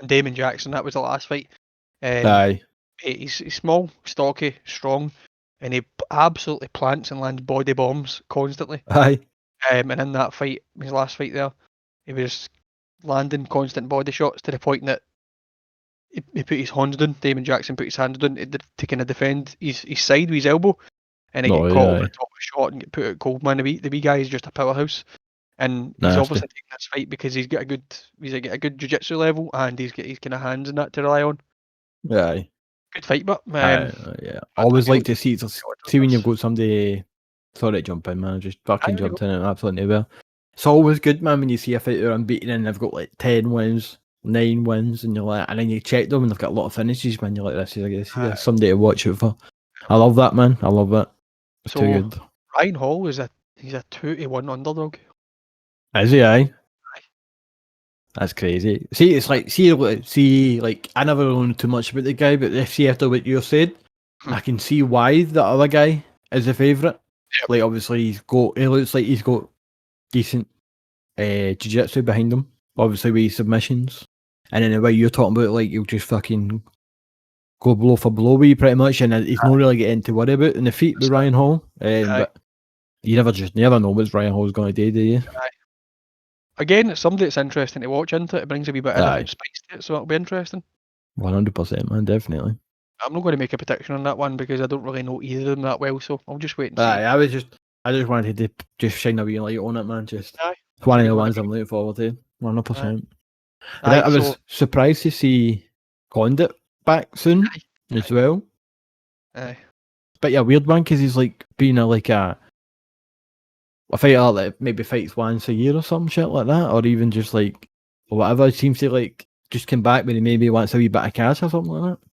And Damon Jackson, that was the last fight. Aye. He's small, stocky, strong, and he absolutely plants and lands body bombs constantly. Aye. And in that fight, his last fight there, he was landing constant body shots to the point that he put his hands down. Damon Jackson put his hands down to kind of defend his side with his elbow, and he got caught over the top of a shot and get put out cold. Man, the wee guy is just a powerhouse, and he's obviously taking this fight because he's got a good jiu-jitsu level and he's got his kind of hands in that to rely on. Aye. Good fight, but yeah. I always like to see when you've got somebody. Sorry to jump in, man. I just fucking jumped in and absolutely nowhere. It's always good, man, when you see a fighter unbeaten and they've got like 10 wins, 9 wins, and you're like, and then you check them and they've got a lot of finishes, man. You're like, this is somebody to watch out for. I love that, man. I love it. It's too good. Ryan Hall he's a 2-1 underdog. Is he? Aye. That's crazy. See, it's like like I never know too much about the guy, but see after what you said, I can see why the other guy is the favourite. Yep. Like obviously he looks like he's got decent jiu-jitsu behind him. Obviously with his submissions, and then the way you're talking about, like he'll just fucking go blow for blow with you pretty much, and he's not really getting to worry about in the feet with Ryan Hall. But you never know what Ryan Hall's going to do you? Aye. Again, it's somebody that's interesting to watch into it. It brings a wee bit of different spice to it, so it'll be interesting. 100%, man, definitely. I'm not going to make a prediction on that one because I don't really know either of them that well, so I'll just wait and see. I just wanted to just shine a wee light on it, man. Just it's one of the ones I'm looking forward to, 100%. I was surprised to see Condit back soon as well. Aye. But yeah, weird one because he's like being a fighter that maybe fights once a year or some shit like that, or even just like whatever. It seems to like just come back when he maybe wants a wee bit of cash or something like that.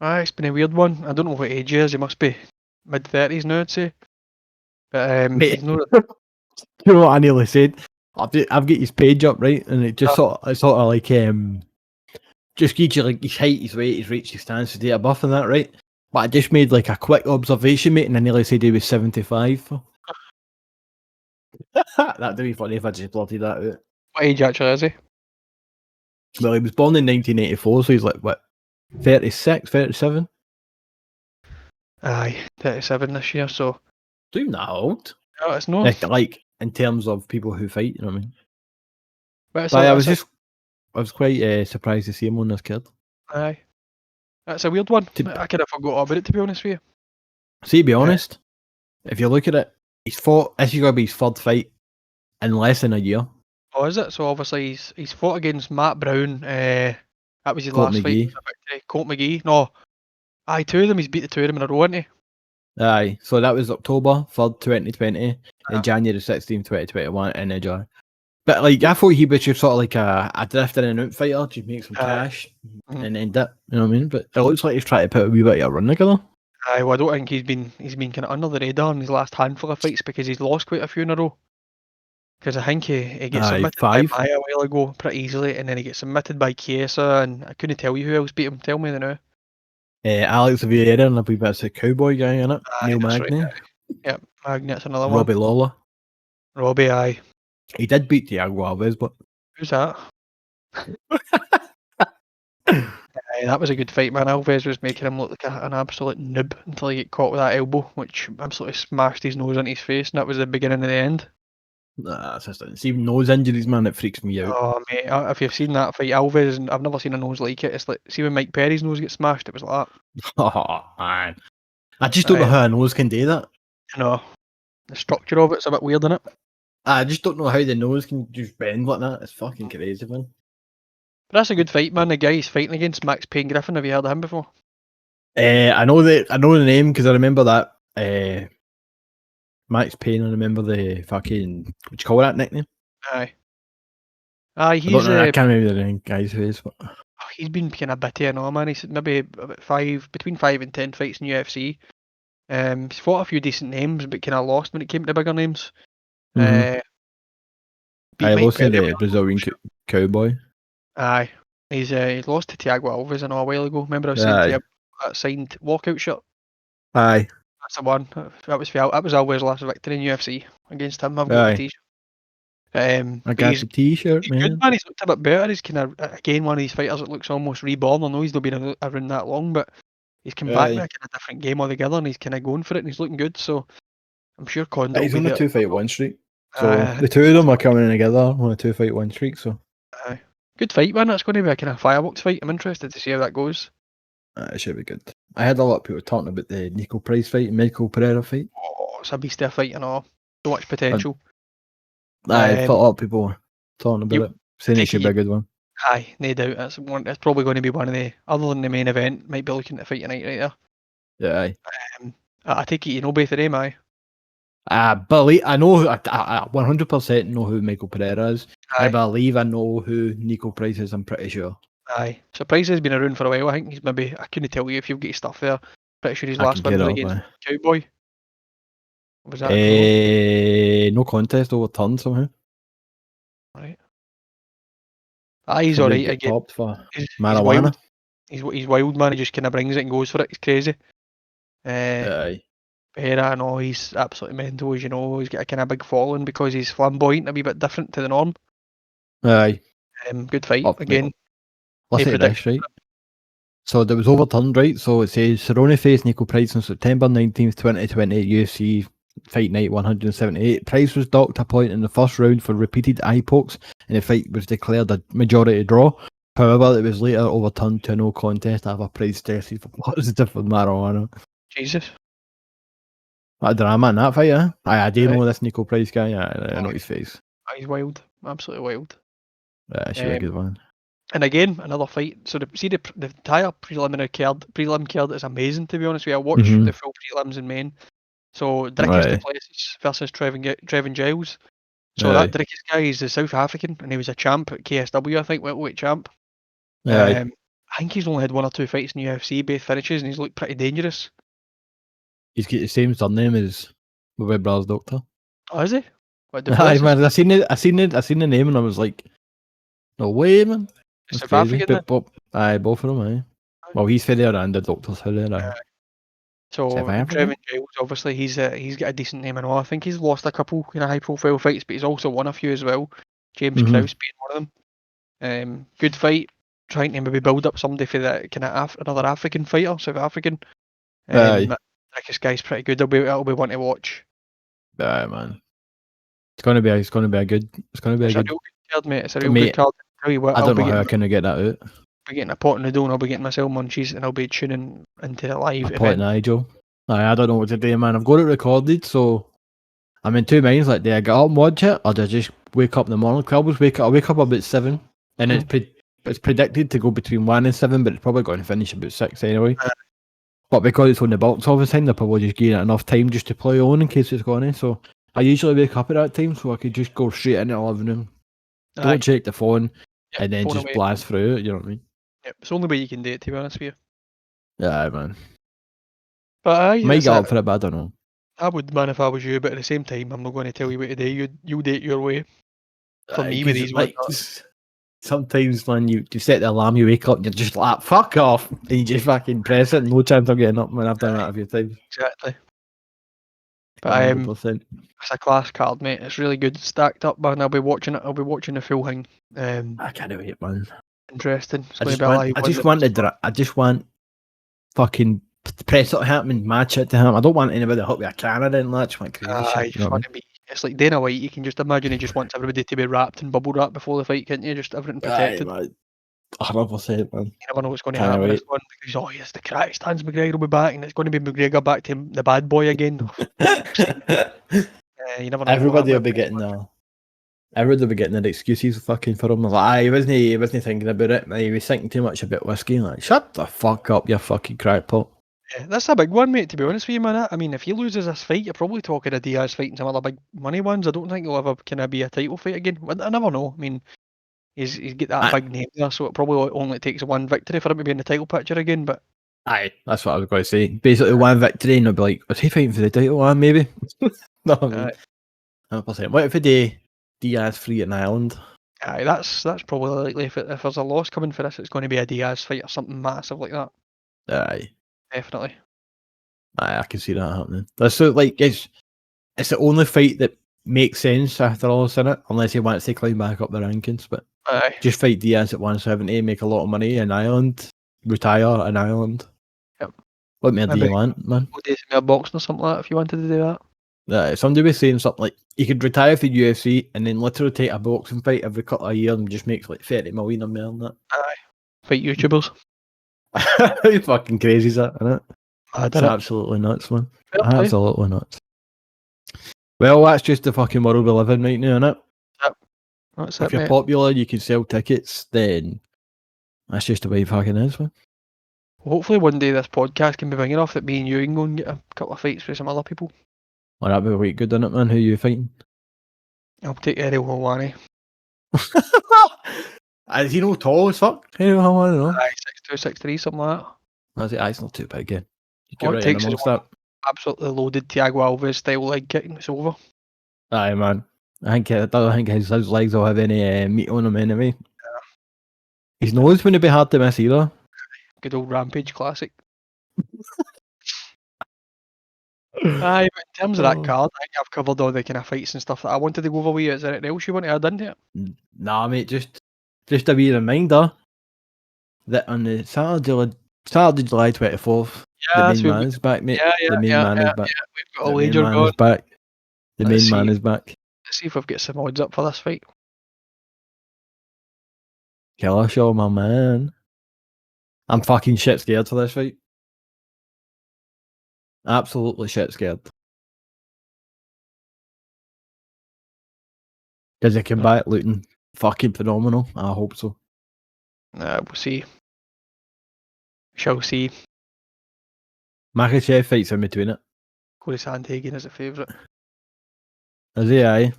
Aye, it's been a weird one. I don't know what age he is. He must be mid-30s now, I'd say. But Mate, you know what I nearly said? I've got his page up, right, and it just sort of like just gives you like his height, his weight, his reach, his stance, his date of birth and that, right? But I just made like a quick observation, mate, and I nearly said he was 75. That'd be funny if I just blotted that out. What age actually is he? Well, he was born in 1984, so he's like, what, 36, 37? Aye, 37 this year, so... Doing that old? No, it's not. Like, in terms of people who fight, you know what I mean? But I was quite surprised to see him on this kid. Aye. That's a weird one. I kind of forgot about it, to be honest with you. See, to be honest, if you look at it, this is going to be his third fight in less than a year. Oh, is it? So obviously he's fought against Matt Brown. That was his last fight. Colt McGee. No. Aye, two of them. He's beat the two of them in a row, hasn't he? Aye. So that was October 3rd, 2020, and January 16th, 2021 in Edinburgh. But like, I thought he was just sort of like a drift in and out fighter, just make some cash and end it. You know what I mean? But it looks like he's trying to put a wee bit of a run together. Aye, well, I don't think he's been kind of under the radar in his last handful of fights because he's lost quite a few in a row. Because I think he gets submitted by Maya a while ago pretty easily, and then he gets submitted by Chiesa, and I couldn't tell you who else beat him. Tell me now. Alex Vieira and a wee bit of Cowboy guy in it. Neil Magny. Right, yep, Magny's another one. Robbie Lawler. Robbie, aye. He did beat Thiago Alves, but... Who's that? That was a good fight, man. Alves was making him look like an absolute noob until he got caught with that elbow, which absolutely smashed his nose into his face, and that was the beginning of the end. Nah, it's just even nose injuries, man, it freaks me out. Oh, mate, if you've seen that fight, Alves, and I've never seen a nose like it. It's like, see when Mike Perry's nose gets smashed, it was like that. Oh, man. I just don't know how a nose can do that. No. The structure of it's a bit weird, isn't it? I just don't know how the nose can just bend like that. It's fucking crazy, man. But that's a good fight, man. The guy he's fighting against, Max Payne Griffin. Have you heard of him before? I know the name because I remember that. Max Payne. I remember the fucking. What you call that nickname? Aye, he's. I can't remember the name guy's face, but he's been kind of bitty and all, man. He's maybe about between 5 and 10 fights in UFC. He's fought a few decent names, but kind of lost when it came to bigger names. I lost to the Brazilian Cowboy. Aye, he's lost to Thiago Alves a while ago. Remember I was saying that signed walkout shirt? Aye. That's the one. That was Alves' last victory in UFC against him. I've got the t-shirt. I got the t-shirt, man. Good, man. He's looked a bit better. He's kind of, again, one of these fighters that looks almost reborn. I know he's not been around that long, but he's come back with a kind of different game altogether, and he's kind of going for it, and he's looking good. So I'm sure Condit. He's on a 2-fight win streak. So the two of them are coming together on a 2-fight win streak. So good fight, man. That's going to be a kind of fireworks fight. I'm interested to see how that goes. It should be good. I had a lot of people talking about the Nico Price fight and Michael Pereira fight. Oh, it's a beast of a fight, so much potential. I've got a lot of people talking about it, saying it should be a good one. Aye, no doubt. It's probably going to be one of the, other than the main event, might be looking at fight tonight right there. Yeah, aye. I take it you know both of them, aye? I know, I 100% know who Michael Pereira is. Aye. I believe I know who Nico Price is, I'm pretty sure. Aye. So Price has been around for a while. I think he's maybe, I couldn't tell you if you've got your stuff there. Pretty sure his last win was against Cowboy. What was that? No contest overturned somehow. Right. He's alright again. Popped for marijuana. He's wild, man. He just kind of brings it and goes for it. He's crazy. Aye. Pereira and all, he's absolutely mental, as you know. He's got a kind of big following because he's flamboyant, a wee bit different to the norm. Aye. Good fight Up, again. Let's say this, right? So there was overturned, right? So it says Cerrone faced Nico Price on September 19th, 2020 UFC Fight Night 178. Price was docked a point in the first round for repeated eye pokes, and the fight was declared a majority draw. However, it was later overturned to a no contest after Price tested for positive for marijuana. Jesus. What a drama in that fight, eh? I do know this Nico Price guy. I know his face. He's wild. Absolutely wild. Yeah, she's a good one. And again, another fight. So the entire prelim card is amazing, to be honest with you. I watched the full prelims in main. So Dricus du Plessis versus Trevin Giles. So that Dricus guy is the South African, and he was a champ at KSW, I think, welterweight champ. I think he's only had 1 or 2 fights in UFC, both finishes, and he's looked pretty dangerous. He's got the same surname as my brother's doctor. Oh, is he? What, aye, man, I seen the name, and I was like, no way, man. It's South African, both of them, aye. Well, he's for there, and the doctor's for there, aye. So Trevin Giles, obviously, he's got a decent name and all. I think he's lost a couple kind of high-profile fights, but he's also won a few as well. James Krause being one of them. Good fight, trying to maybe build up somebody for that kind of another African fighter, South African. This guy's pretty good. It'll be one to watch. Aye, man. It's gonna be a good card, mate. It's a real good card. Tell you what, I don't know how I can get that out. I'll be getting a pot in the dough, and I'll be getting myself munchies, and I'll be tuning into it live. A pot in Nigel. I don't know what to do, man. I've got it recorded, so I'm in two minds. Like, do I get up and watch it, or do I just wake up in the morning? I always wake up about 7, and it's predicted to go between 1 and 7, but it's probably going to finish about 6 anyway. But because it's on the box office time, they're probably just giving it enough time just to play on in case it's going in. So I usually wake up at that time, so I could just go straight into the living room. Don't check the phone, and then just blast through it. You know what I mean? Yep, it's the only way you can do it, to be honest with you. Yeah, man. But I might get up for it, but I don't know. I would, man, if I was you, but at the same time, I'm not going to tell you what to do. You do it your way. For me, with these ones. Sometimes when you set the alarm, you wake up and you're just like, fuck off, and you just fucking press it, and no chance of getting up, man. I've done that a few times. Exactly. But it's a class card, mate. It's really good, stacked up, man. I'll be watching it. I'll be watching the full thing. I can't wait, man. Interesting. I just want fucking press it to happen and match it to him. I don't want anybody to help with a camera and that. I just want crazy shit. It's like Dana White. You can just imagine he just wants everybody to be wrapped in bubble wrap before the fight, can't you? Just everything protected. 100%, man. You never know what's going to happen in this one because yes, the crack stands McGregor will be back, and it's going to be McGregor back to the bad boy again. You never know. Everybody will be getting the excuses fucking for him. Like, he wasn't thinking about it. He was thinking too much about whiskey. Like, shut the fuck up, you fucking crackpot. Yeah, that's a big one, mate, to be honest with you, man. I mean, if he loses this fight, you're probably talking a Diaz fight and some other big money ones. I don't think he'll ever kind of be a title fight again. I never know. I mean, he's got that big name there, so it probably only takes one victory for him to be in the title picture again, but... Aye, that's what I was going to say. Basically, one victory and I'll be like, was he fighting for the title? Maybe? No, I mean, 100%. What if he did Diaz free in Ireland? Aye, that's probably likely. If there's a loss coming for this, it's going to be a Diaz fight or something massive like that. Aye. Definitely. Aye, I can see that happening. So, like, it's the only fight that makes sense after all this in it, unless he wants to climb back up the rankings. But just fight Diaz at 170, make a lot of money in Ireland, retire in Ireland. Yep. What more do you want, man? We'll do some boxing or something like that if you wanted to do that. Somebody was saying something like you could retire for UFC and then literally take a boxing fight every couple of years and just makes like 30 million or more than that. Aye. Fight YouTubers. How fucking crazy is that, isn't it? It's absolutely nuts, man. Absolutely nuts. Well, that's just the fucking world we live in right now, isn't it? Yep. That's if you're popular, you can sell tickets, then that's just the way it fucking is, man. Hopefully one day this podcast can be big enough that me and you can go and get a couple of fights with some other people. Well, that'd be quite good, isn't it, man? Who are you fighting? I'll take Ariel Helwani. Is he not tall as fuck? Ariel Helwani, no? 6'2", 6'3", something like that. It's not too big again. All it takes is absolutely loaded Thiago Alves style leg kick and it's over. Aye, man. I don't think his legs will have any meat on them anyway. Yeah. His nose wouldn't be hard to miss either. Good old Rampage classic. Aye, but in terms of that card, I think I've covered all the kind of fights and stuff that I wanted to go over with. Is there anything else you want to add into it? Nah, mate, just a wee reminder that on the Saturday, July 24th, the main man is back, mate. The main man is back. We've got a wager going. The main man is back. Let's see if we've got some odds up for this fight. Dillashaw, my man. I'm fucking shit scared for this fight. Absolutely shit scared. Does he come back looking fucking phenomenal? I hope so. We'll see. Shall see. Makhachev fights in between it. Corey Sandhagen is a favourite. Is he? Aye.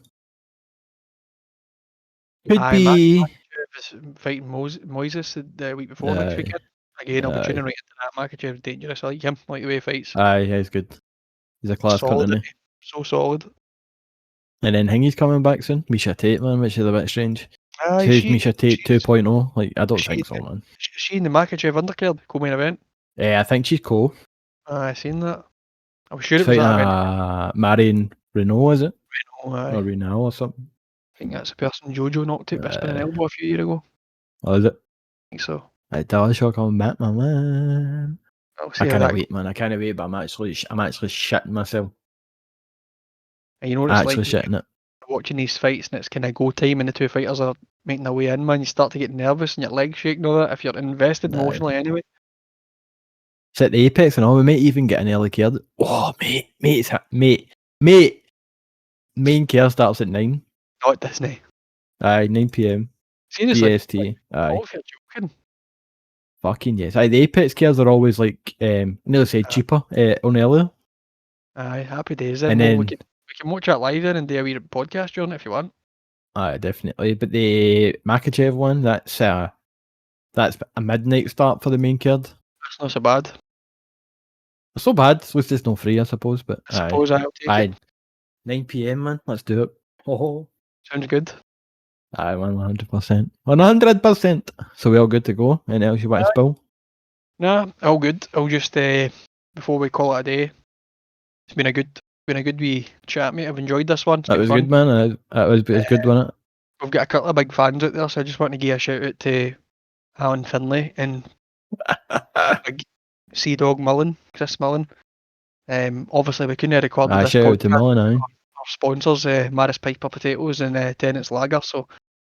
Could be. Makhachev is fighting Moises the week before next weekend. Again, I'll be tuning right into that. Makhachev dangerous. I like him. I like the way he fights. Aye, he's good. He's a class cunt, isn't he? So solid. And then Hingy's coming back soon. Misha Tate, man, which is a bit strange. Who's Misha Tate 2.0? Like, I don't think so, man. Is she in the Makhachev undercard co-main event? Yeah, I think she's cool. I seen that. I was sure it was that event. Marion Renault, is it? Renault, or Renault or something. I think that's the person Jojo knocked out by spinning elbow a few years ago. Oh, is it? I think so. Dillashaw coming back, my man. I can't wait, man. I can't wait, but I'm actually shitting myself. And you know what it's actually like shitting it. Watching these fights and it's kind of go time and the two fighters are making their way in, man. You start to get nervous and your legs shake and all that if you're invested emotionally anyway. It's at the Apex and all. We might even get an early card. Oh, mate. Main card starts at 9. Oh, it doesn't. Aye, 9 PM. Seriously? BST. Aye. Oh, if you're joking. Fucking yes. Aye, the Apex cards are always like, nearly say cheaper on earlier. Aye, happy days. And then we can watch that live then and do a wee podcast during it if you want. Aye, definitely. But the Makhachev one, that's a midnight start for the main card. That's not so bad. It's so bad. At least it's not free, I suppose. But I suppose I'll take it. 9 PM, man. Let's do it. Oh, sounds good. Aye, 100%. 100%. So we all good to go? Anything else you want to spill? Nah, all good. I'll just before we call it a day. It's been a good wee chat, mate. I've enjoyed this one. That was good, man. It was good, wasn't it? We've got a couple of big fans out there, so I just want to give a shout out to Alan Finlay and Sea Dog Mullen, Chris Mullen. Obviously, we couldn't have recorded this shout podcast. Out to Mullen, aye. Our sponsors, Maris Piper Potatoes and Tennant's Lager. So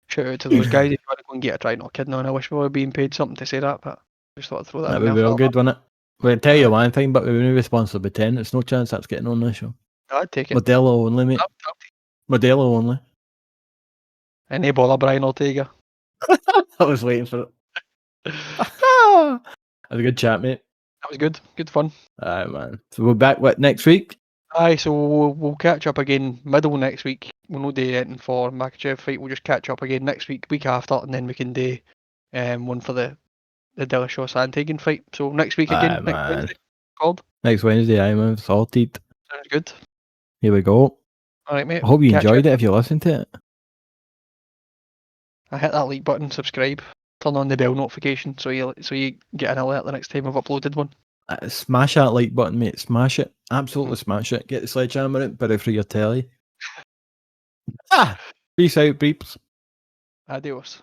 shout out to those guys. If you want to go and get a try, not kidding on. I wish we were being paid something to say that, but I just thought I'd throw that. That would be all good, wouldn't it? We'll tell you one thing, but we were sponsored by 10. It's no chance that's getting on this show. I'd take it. Modelo only, mate. Modelo only. And no bother, Brian Ortega. I was waiting for it. That was a good chat, mate. That was good. Good fun. Aye, man. So we're back, next week? Aye, so we'll catch up again middle next week. We'll no do anything for Makhachev fight. We'll just catch up again next week after, and then we can do one for the Dillashaw Sandhagen fight. So next week again, next Wednesday. Called? Next Wednesday, aye, man. Sorted. Sounds good. Here we go. Alright, mate. I hope you enjoyed it if you listened to it. I hit that like button, subscribe, turn on the bell notification so you get an alert the next time I've uploaded one. Smash that like button, mate. Smash it. Absolutely smash it. Get the sledgehammer out, but for your telly. Peace out, peeps. Adios.